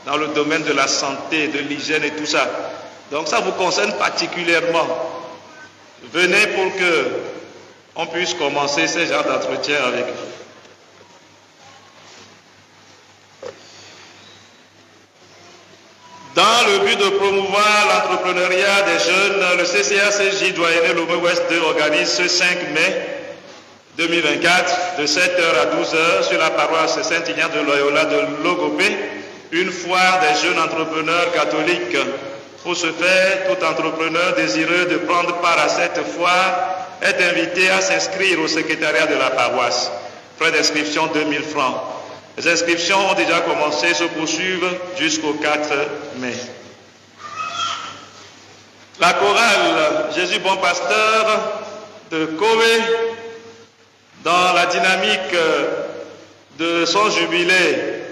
dans le domaine de la santé, de l'hygiène et tout ça. Donc ça vous concerne particulièrement. Venez pour que on puisse commencer ce genre d'entretien avec vous. Dans le but de promouvoir l'entrepreneuriat des jeunes, le CCACJ Doyenné Lomé Ouest 2 organise ce 5 mai 2024 de 7h à 12h sur la paroisse Saint-Ignace de Loyola de Logopé, une foire des jeunes entrepreneurs catholiques. Pour ce faire, tout entrepreneur désireux de prendre part à cette foire est invité à s'inscrire au secrétariat de la paroisse. Frais d'inscription 2000 francs. Les inscriptions ont déjà commencé, se poursuivent jusqu'au 4 mai. La chorale Jésus bon pasteur de Kowe, dans la dynamique de son jubilé,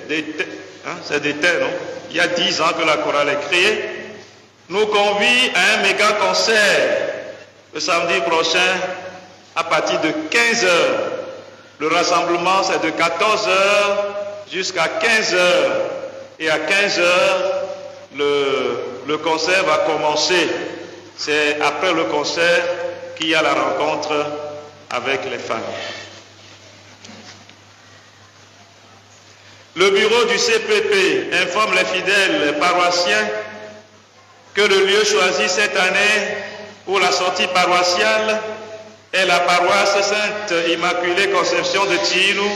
c'est d'été, non? Il y a 10 ans que la chorale est créée, nous convie à un méga concert le samedi prochain à partir de 15h. Le rassemblement, c'est de 14h jusqu'à 15h. Et à 15h, le concert va commencer. C'est après le concert qu'il y a la rencontre avec les femmes. Le bureau du CPP informe les fidèles paroissiens que le lieu choisi cette année pour la sortie paroissiale est la paroisse Sainte Immaculée Conception de Tinou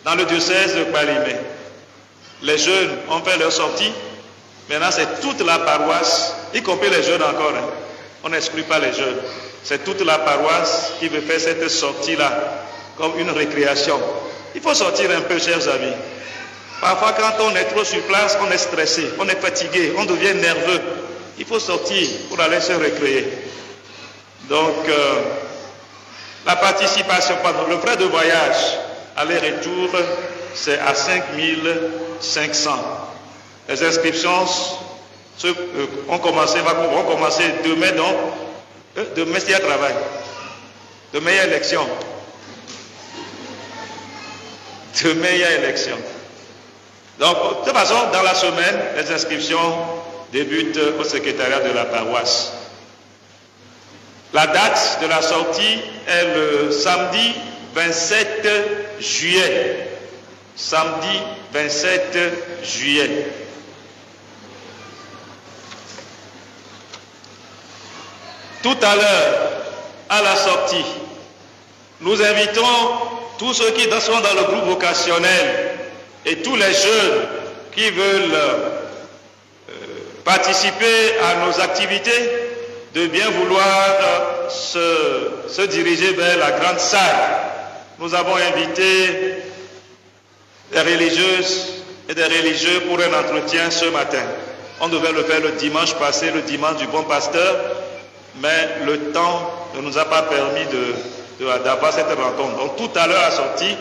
dans le diocèse de Balimé. Les jeunes ont fait leur sortie. Maintenant, c'est toute la paroisse, y compris les jeunes encore. On n'exclut pas les jeunes. C'est toute la paroisse qui veut faire cette sortie-là comme une récréation. Il faut sortir un peu, chers amis. Parfois, quand on est trop sur place, on est stressé, on est fatigué, on devient nerveux. Il faut sortir pour aller se récréer. Donc, la participation, le frais de voyage, aller-retour, c'est à 5500. Les inscriptions vont commencer demain, donc. Demain, il y a travail. Demain, il y a élection. Demain, il y a élection. Donc, de toute façon, dans la semaine, les inscriptions débutent au secrétariat de la paroisse. La date de la sortie est le samedi 27 juillet. Samedi 27 juillet. Tout à l'heure, à la sortie, nous invitons tous ceux qui sont dans le groupe vocationnel et tous les jeunes qui veulent participer à nos activités de bien vouloir se diriger vers la grande salle. Nous avons invité des religieuses et des religieux pour un entretien ce matin. On devait le faire le dimanche passé, le dimanche du bon pasteur, mais le temps ne nous a pas permis d'avoir cette rencontre. Donc tout à l'heure à la sortie,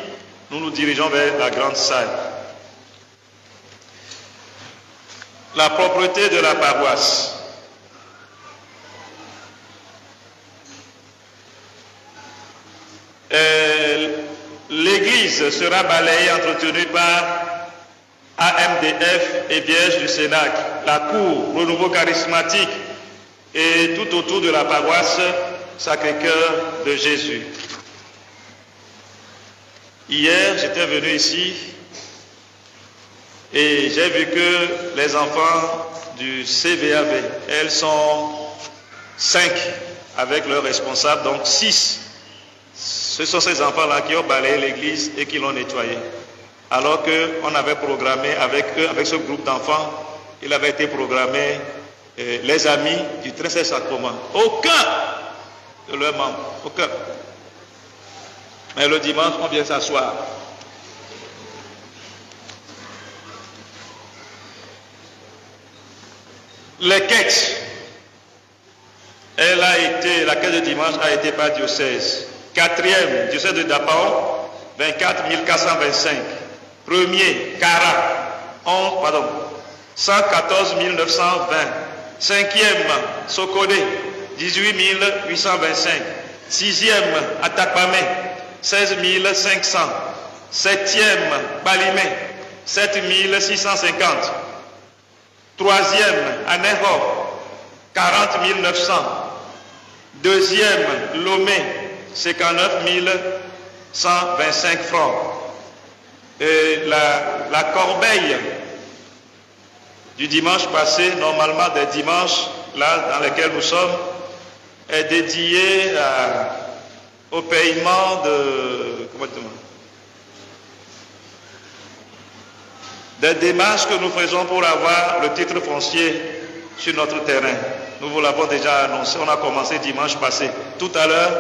nous nous dirigeons vers la grande salle. La propreté de la paroisse. L'église sera balayée, entretenue par AMDF et Vierge du Cénacle. La cour, renouveau charismatique, et tout autour de la paroisse Sacré-Cœur de Jésus. Hier, j'étais venu ici et j'ai vu que les enfants du CVAV, elles sont 5 avec leurs responsables, donc 6. Ce sont ces enfants-là qui ont balayé l'église et qui l'ont nettoyée. Alors qu'on avait programmé avec eux, avec ce groupe d'enfants, il avait été programmé les amis du Très Saint Sacrement. Aucun de leurs membres, aucun. Mais le dimanche, on vient s'asseoir. Les quêtes, la quête de dimanche a été par diocèse. 4e, diocèse de Dapao, 24 425. Premier, Cara, 114 920. 5e, Sokode, 18 825. 6e, Atakpame, 16 500. 7e, Balimé, 7 650. 3e, Aneho, 40 900. 2e, Lomé, 59 125 francs. Et la corbeille du dimanche passé, normalement des dimanches là dans lesquels nous sommes, est dédiée au paiement des démarches que nous faisons pour avoir le titre foncier sur notre terrain. Nous vous l'avons déjà annoncé, on a commencé dimanche passé. Tout à l'heure,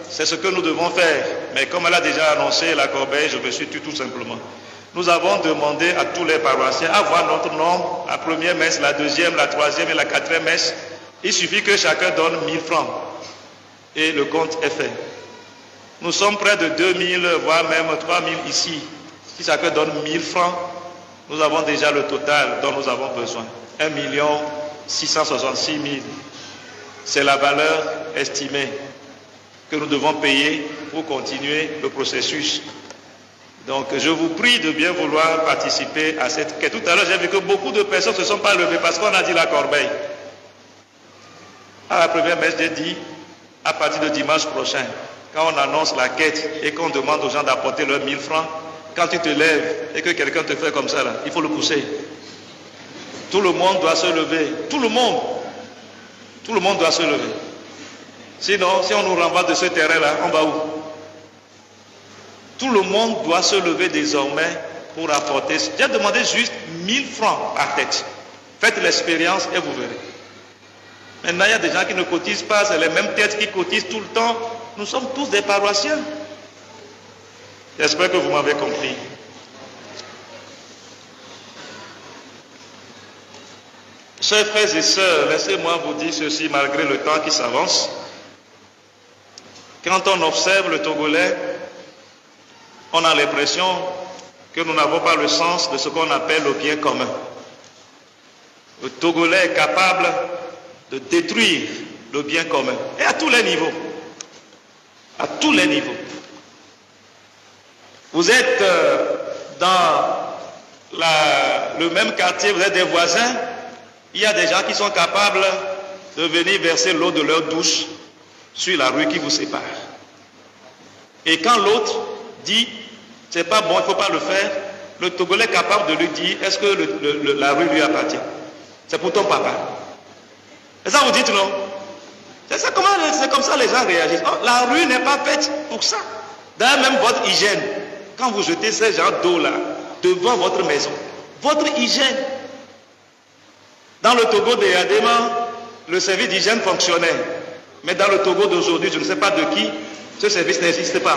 c'est ce que nous devons faire. Mais comme elle a déjà annoncé la corbeille, je me suis tué tout simplement. Nous avons demandé à tous les paroissiens à voir notre nombre, la première messe, la deuxième, la troisième et la quatrième messe. Il suffit que chacun donne 1000 francs. Et le compte est fait. Nous sommes près de 2000, voire même 3000 ici. Si chacun donne 1000 francs, nous avons déjà le total dont nous avons besoin. 1 666 000. C'est la valeur estimée que nous devons payer pour continuer le processus. Donc je vous prie de bien vouloir participer à cette quête. Tout à l'heure, j'ai vu que beaucoup de personnes ne se sont pas levées parce qu'on a dit la corbeille. À la première messe, j'ai dit, à partir de dimanche prochain, quand on annonce la quête et qu'on demande aux gens d'apporter leurs 1000 francs, quand tu te lèves et que quelqu'un te fait comme ça, là, il faut le pousser. Tout le monde doit se lever. Tout le monde doit se lever. Sinon, si on nous renvoie de ce terrain-là, on va où? Tout le monde doit se lever désormais pour apporter. J'ai demandé juste 1000 francs par tête. Faites l'expérience et vous verrez. Maintenant, il y a des gens qui ne cotisent pas, c'est les mêmes têtes qui cotisent tout le temps. Nous sommes tous des paroissiens. J'espère que vous m'avez compris. Chers frères et sœurs, laissez-moi vous dire ceci malgré le temps qui s'avance. Quand on observe le Togolais, on a l'impression que nous n'avons pas le sens de ce qu'on appelle le bien commun. Le Togolais est capable de détruire le bien commun, et à tous les niveaux. À tous les niveaux. Vous êtes dans le même quartier, vous êtes des voisins, il y a des gens qui sont capables de venir verser l'eau de leur douche sur la rue qui vous sépare. Et quand l'autre dit, c'est pas bon, il ne faut pas le faire, le Togolais est capable de lui dire, est-ce que la rue lui appartient? C'est pour ton papa. Et ça vous dites non? C'est comme ça les gens réagissent. Oh, la rue n'est pas faite pour ça. D'ailleurs, même votre hygiène, quand vous jetez ces gens d'eau là, devant votre maison, votre hygiène. Dans le Togo de Yadema, le service d'hygiène fonctionnait. Mais dans le Togo d'aujourd'hui, je ne sais pas de qui, ce service n'existe pas.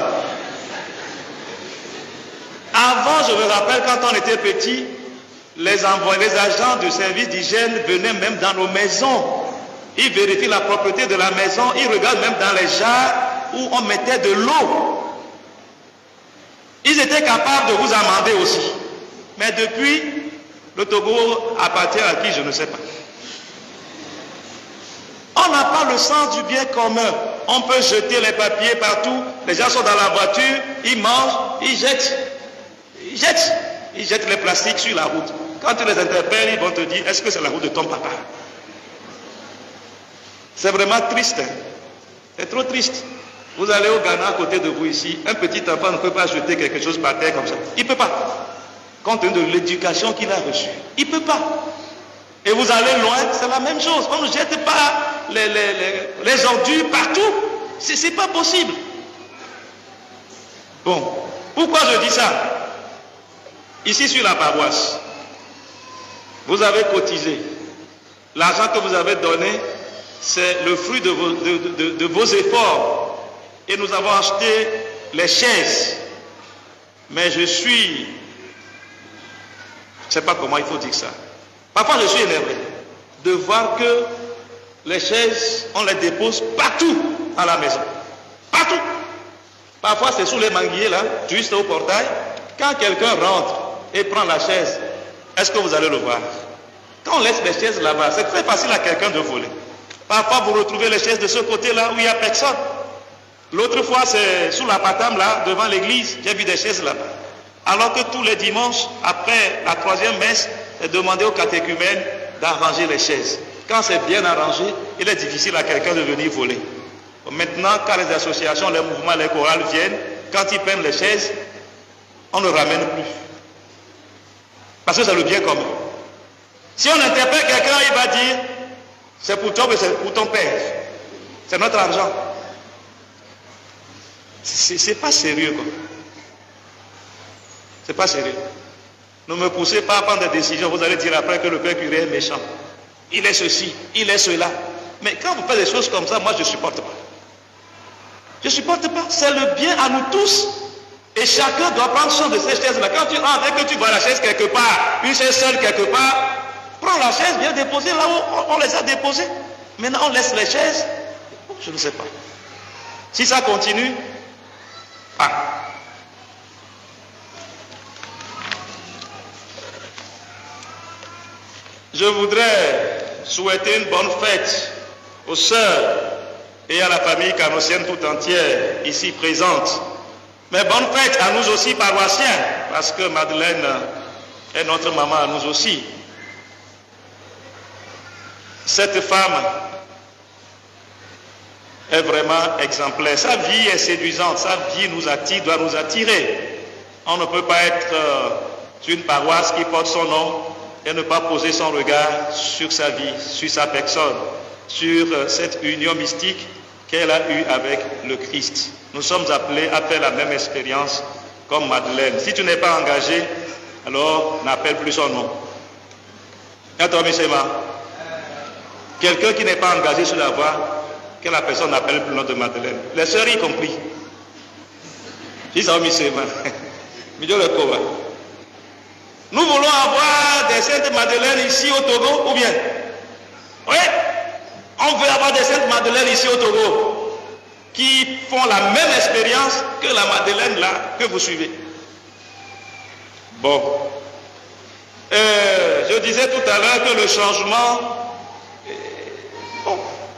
Avant, je me rappelle, quand on était petit, les agents du service d'hygiène venaient même dans nos maisons. Ils vérifient la propreté de la maison, ils regardent même dans les jarres où on mettait de l'eau. Ils étaient capables de vous amender aussi. Mais depuis, le Togo appartient à qui, je ne sais pas. On n'a pas le sens du bien commun. On peut jeter les papiers partout. Les gens sont dans la voiture, ils mangent, ils jettent. Ils jettent les plastiques sur la route. Quand tu les interpelles, ils vont te dire, est-ce que c'est la route de ton papa? C'est vraiment triste. Hein? C'est trop triste. Vous allez au Ghana à côté de vous ici, un petit enfant ne peut pas jeter quelque chose par terre comme ça. Il ne peut pas. Compte tenu de l'éducation qu'il a reçue. Il ne peut pas. Et vous allez loin, c'est la même chose. On ne jette pas les ordures partout. Ce n'est pas possible. Bon, pourquoi je dis ça? Ici sur la paroisse, vous avez cotisé. L'argent que vous avez donné, c'est le fruit de vos efforts. Et nous avons acheté les chaises. Mais je ne sais pas comment il faut dire ça. Parfois je suis énervé de voir que les chaises, on les dépose partout à la maison. Partout. Parfois c'est sous les manguiers là, juste au portail. Quand quelqu'un rentre et prend la chaise, est-ce que vous allez le voir? Quand on laisse les chaises là-bas, c'est très facile à quelqu'un de voler. Parfois vous retrouvez les chaises de ce côté-là où il n'y a personne. L'autre fois c'est sous la patame là, devant l'église, j'ai vu des chaises là-bas. Alors que tous les dimanches, après la 3e messe, c'est demandé aux catéchumènes d'arranger les chaises. Quand c'est bien arrangé, il est difficile à quelqu'un de venir voler. Maintenant, quand les associations, les mouvements, les chorales viennent, quand ils prennent les chaises, on ne ramène plus. Parce que c'est le bien commun. Si on interpelle quelqu'un, il va dire, c'est pour toi, mais c'est pour ton père. C'est notre argent. C'est pas sérieux, quoi. C'est pas sérieux. Ne me poussez pas à prendre des décisions. Vous allez dire après que le père curé est méchant. Il est ceci, il est cela. Mais quand vous faites des choses comme ça, moi je ne supporte pas. Je ne supporte pas. C'est le bien à nous tous. Et chacun doit prendre soin de ces chaises-là. Quand tu rentres et que tu vois la chaise quelque part, une chaise seule quelque part, prends la chaise, viens déposer là où on les a déposées. Maintenant on laisse les chaises. Je ne sais pas. Si ça continue, je voudrais souhaiter une bonne fête aux sœurs et à la famille canossienne tout entière ici présente. Mais bonne fête à nous aussi paroissiens, parce que Madeleine est notre maman à nous aussi. Cette femme est vraiment exemplaire. Sa vie est séduisante, sa vie nous attire, doit nous attirer. On ne peut pas être sur une paroisse qui porte son nom et ne pas poser son regard sur sa vie, sur sa personne, sur cette union mystique qu'elle a eue avec le Christ. Nous sommes appelés à faire la même expérience comme Madeleine. Si tu n'es pas engagé, alors n'appelle plus son nom. Quelqu'un qui n'est pas engagé sur la voie, que la personne n'appelle plus le nom de Madeleine. Les sœurs y compris. Nous voulons avoir des saintes Madeleines ici au Togo, ou bien? Oui, on veut avoir des saintes Madeleines ici au Togo qui font la même expérience que la Madeleine là que vous suivez. Bon. Je disais tout à l'heure que le changement,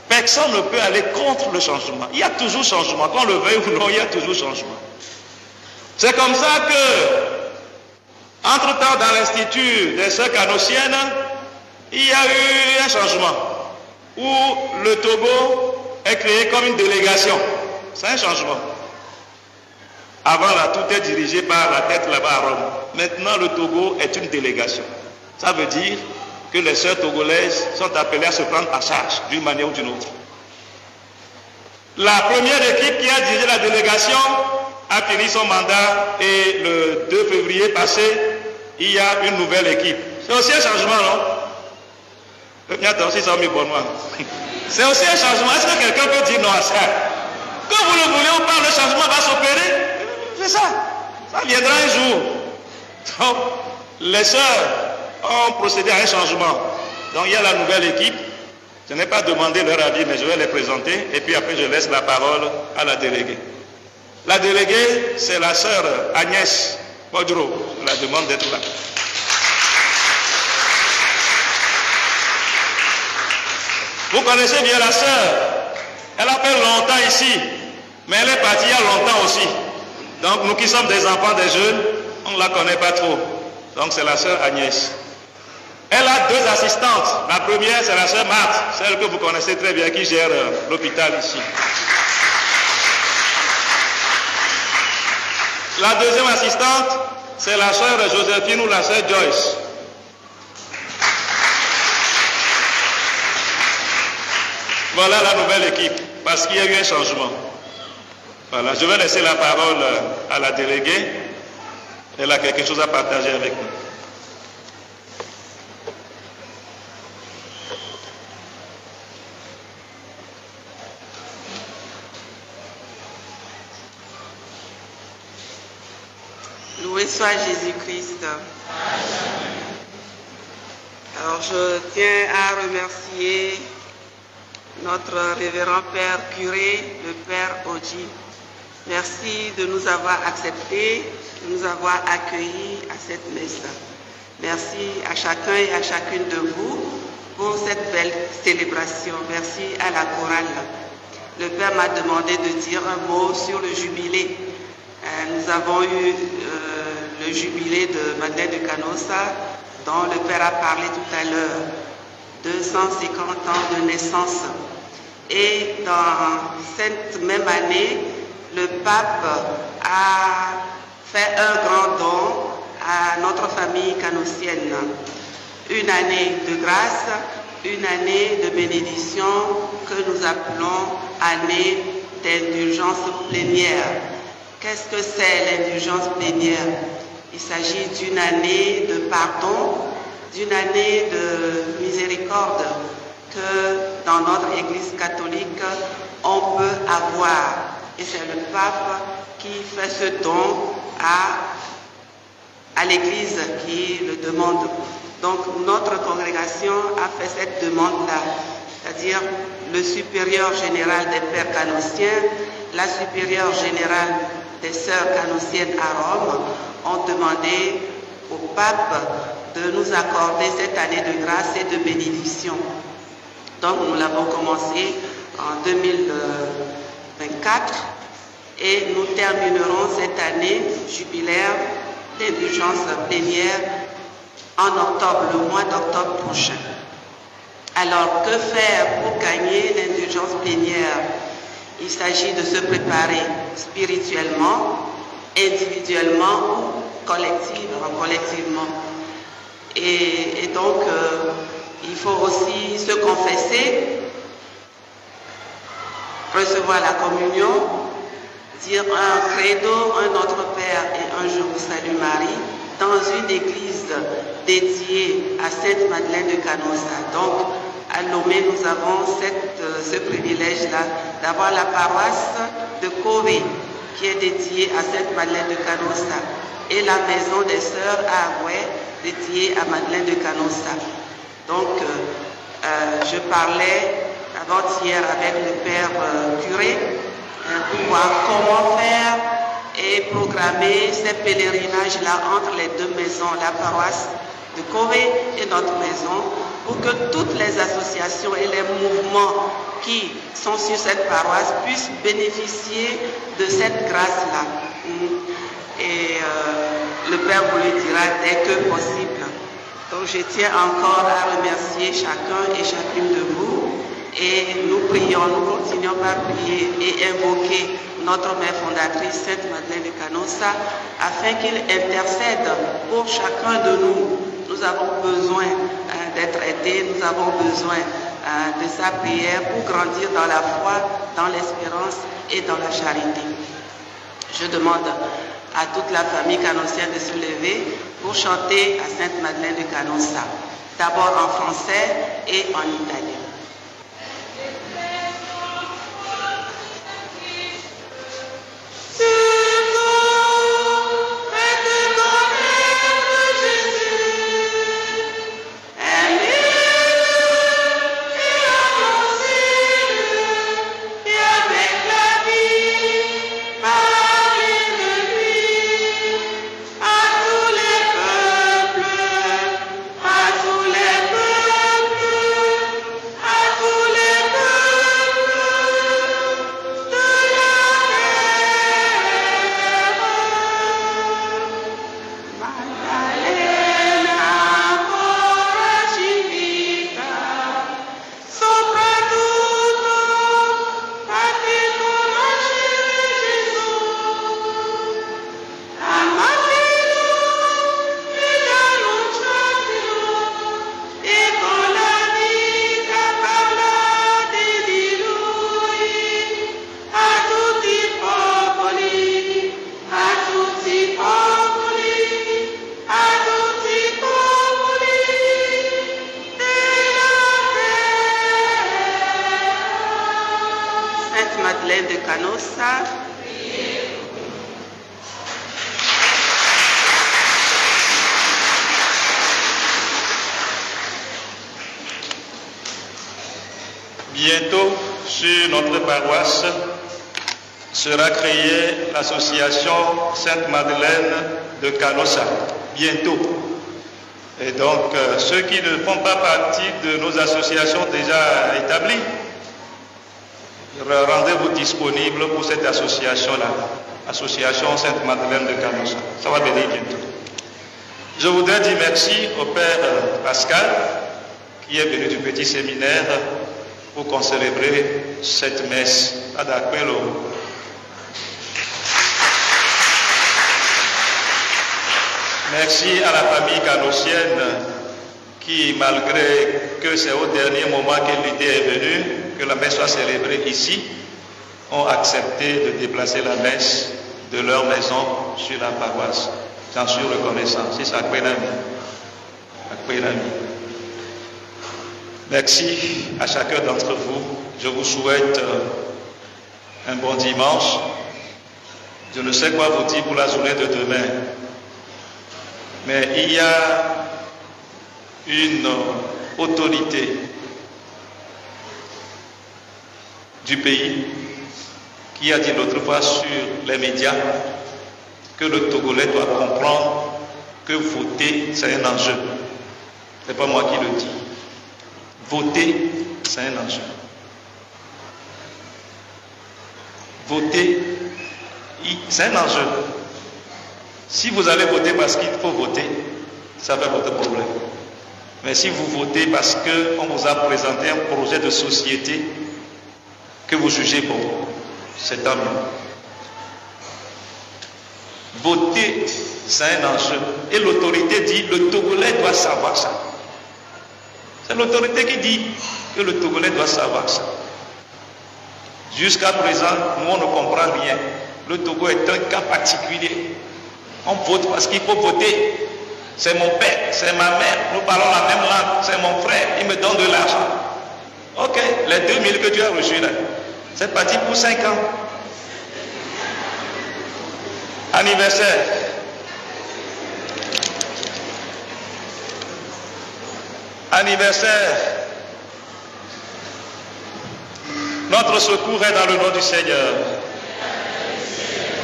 personne ne peut aller contre le changement. Il y a toujours changement. Qu'on le veuille ou non, il y a toujours changement. C'est comme ça que entre-temps, dans l'Institut des Sœurs Canossiennes, il y a eu un changement où le Togo est créé comme une délégation. C'est un changement. Avant là, tout est dirigé par la tête là-bas à Rome. Maintenant, le Togo est une délégation. Ça veut dire que les sœurs togolaises sont appelées à se prendre à charge d'une manière ou d'une autre. La première équipe qui a dirigé la délégation a fini son mandat et le 2 février passé, il y a une nouvelle équipe. C'est aussi un changement, non? C'est aussi un changement. Est-ce que quelqu'un peut dire non à ça? Quand vous le voulez ou pas, le changement va s'opérer. C'est ça. Ça viendra un jour. Donc, les sœurs ont procédé à un changement. Donc, il y a la nouvelle équipe. Je n'ai pas demandé leur avis, mais je vais les présenter. Et puis après, je laisse la parole à la déléguée. La déléguée, c'est la sœur Agnès Bodro. Je la demande d'être là. Vous connaissez bien la sœur. Elle a fait longtemps ici, mais elle est partie il y a longtemps aussi. Donc nous qui sommes des enfants, des jeunes, on ne la connaît pas trop. Donc c'est la sœur Agnès. Elle a 2 assistantes. La première, c'est la sœur Marthe, celle que vous connaissez très bien, qui gère l'hôpital ici. La deuxième assistante, c'est la sœur Joséphine ou la sœur Joyce. Voilà la nouvelle équipe, parce qu'il y a eu un changement. Voilà, je vais laisser la parole à la déléguée. Elle a quelque chose à partager avec nous. Loué soit Jésus-Christ. Alors je tiens à remercier notre révérend Père curé, le Père Oji. Merci de nous avoir acceptés, de nous avoir accueillis à cette messe. Merci à chacun et à chacune de vous pour cette belle célébration. Merci à la chorale. Le Père m'a demandé de dire un mot sur le jubilé. Nous avons eu le jubilé de Madeleine de Canossa, dont le Père a parlé tout à l'heure. 250 ans de naissance. Et dans cette même année, le pape a fait un grand don à notre famille canossienne. Une année de grâce, une année de bénédiction que nous appelons année d'indulgence plénière. Qu'est-ce que c'est l'indulgence plénière? Il s'agit d'une année de pardon, d'une année de miséricorde que dans notre Église catholique, on peut avoir. Et c'est le pape qui fait ce don à l'Église qui le demande. Donc notre congrégation a fait cette demande-là, c'est-à-dire le supérieur général des pères canossiens, la supérieure générale des sœurs canossiennes à Rome ont demandé au pape de nous accorder cette année de grâce et de bénédiction. Donc nous l'avons commencé en 2024 et nous terminerons cette année jubilaire d'indulgence plénière en octobre, le mois d'octobre prochain. Alors que faire pour gagner l'indulgence plénière? Il s'agit de se préparer spirituellement, individuellement ou collectivement. Et donc, il faut aussi se confesser, recevoir la communion, dire un credo, un Notre Père et un Je vous salue Marie, dans une église dédiée à Sainte Madeleine de Canossa. Donc, à Lomé, nous avons ce privilège-là d'avoir la paroisse de Kové, qui est dédiée à Sainte Madeleine de Canossa, et la maison des sœurs à Agoué, dédiée à Madeleine de Canossa. Donc, je parlais avant-hier avec le père curé pour voir comment faire et programmer ces pèlerinages-là entre les deux maisons, la paroisse de Kové et notre maison, pour que toutes les associations et les mouvements qui sont sur cette paroisse puissent bénéficier de cette grâce-là. Et le Père vous le dira dès que possible. Donc je tiens encore à remercier chacun et chacune de vous. Et nous prions, nous continuons par prier et invoquer notre mère fondatrice, Sainte Madeleine de Canossa, afin qu'il intercède pour chacun de nous. Nous avons besoin d'être aidés, nous avons besoin de sa prière pour grandir dans la foi, dans l'espérance et dans la charité. Je demande à toute la famille canossienne de se lever pour chanter à Sainte Madeleine de Canossa, d'abord en français et en italien. À Canossa. Bientôt, sur notre paroisse, sera créée l'association Sainte-Madeleine de Canossa. Bientôt. Et donc, ceux qui ne font pas partie de nos associations déjà établies, rendez-vous disponibles pour cette association-là, Association Sainte-Madeleine de Canossa. Ça va venir bientôt. Je voudrais dire merci au Père Pascal, qui est venu du petit séminaire pour qu'on célébrer cette messe ad Aquelo. Merci à la famille canossienne qui, malgré que c'est au dernier moment que l'idée est venue, que la messe soit célébrée ici, ont accepté de déplacer la messe de leur maison sur la paroisse. J'en suis reconnaissant. C'est ça, merci à chacun d'entre vous. Je vous souhaite un bon dimanche. Je ne sais quoi vous dire pour la journée de demain. Mais il y a une autorité du pays qui a dit l'autre fois sur les médias que le Togolais doit comprendre que voter, c'est un enjeu. Ce n'est pas moi qui le dis. Voter, c'est un enjeu. Voter, c'est un enjeu. Si vous allez voter parce qu'il faut voter, ça va être votre problème. Mais si vous votez parce qu'on vous a présenté un projet de société que vous jugez bon, c'est tant mieux. Voter, c'est un enjeu. Et l'autorité dit, le Togolais doit savoir ça. C'est l'autorité qui dit que le Togolais doit savoir ça. Jusqu'à présent, nous on ne comprend rien. Le Togo est un cas particulier. On vote parce qu'il faut voter. C'est mon père, c'est ma mère, nous parlons la même langue, c'est mon frère, il me donne de l'argent. Ok, les 2000 que tu as reçus là, c'est parti pour 5 ans. Anniversaire. Anniversaire. Notre secours est dans le nom du Seigneur.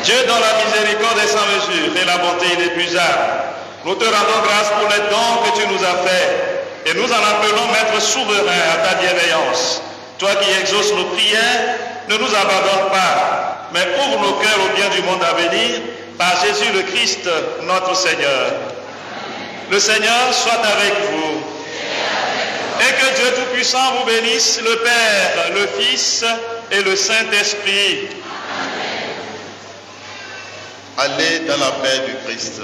Dieu, dans la miséricorde et sans mesure et la bonté inépuisable, nous te rendons grâce pour les dons que tu nous as faits et nous en appelons Maître souverain à ta bienveillance. Toi qui exauces nos prières, ne nous abandonne pas, mais ouvre nos cœurs au bien du monde à venir par Jésus le Christ, notre Seigneur. Le Seigneur soit avec vous. Et que Dieu Tout-Puissant vous bénisse, le Père, le Fils et le Saint-Esprit. Allez dans la paix du Christ.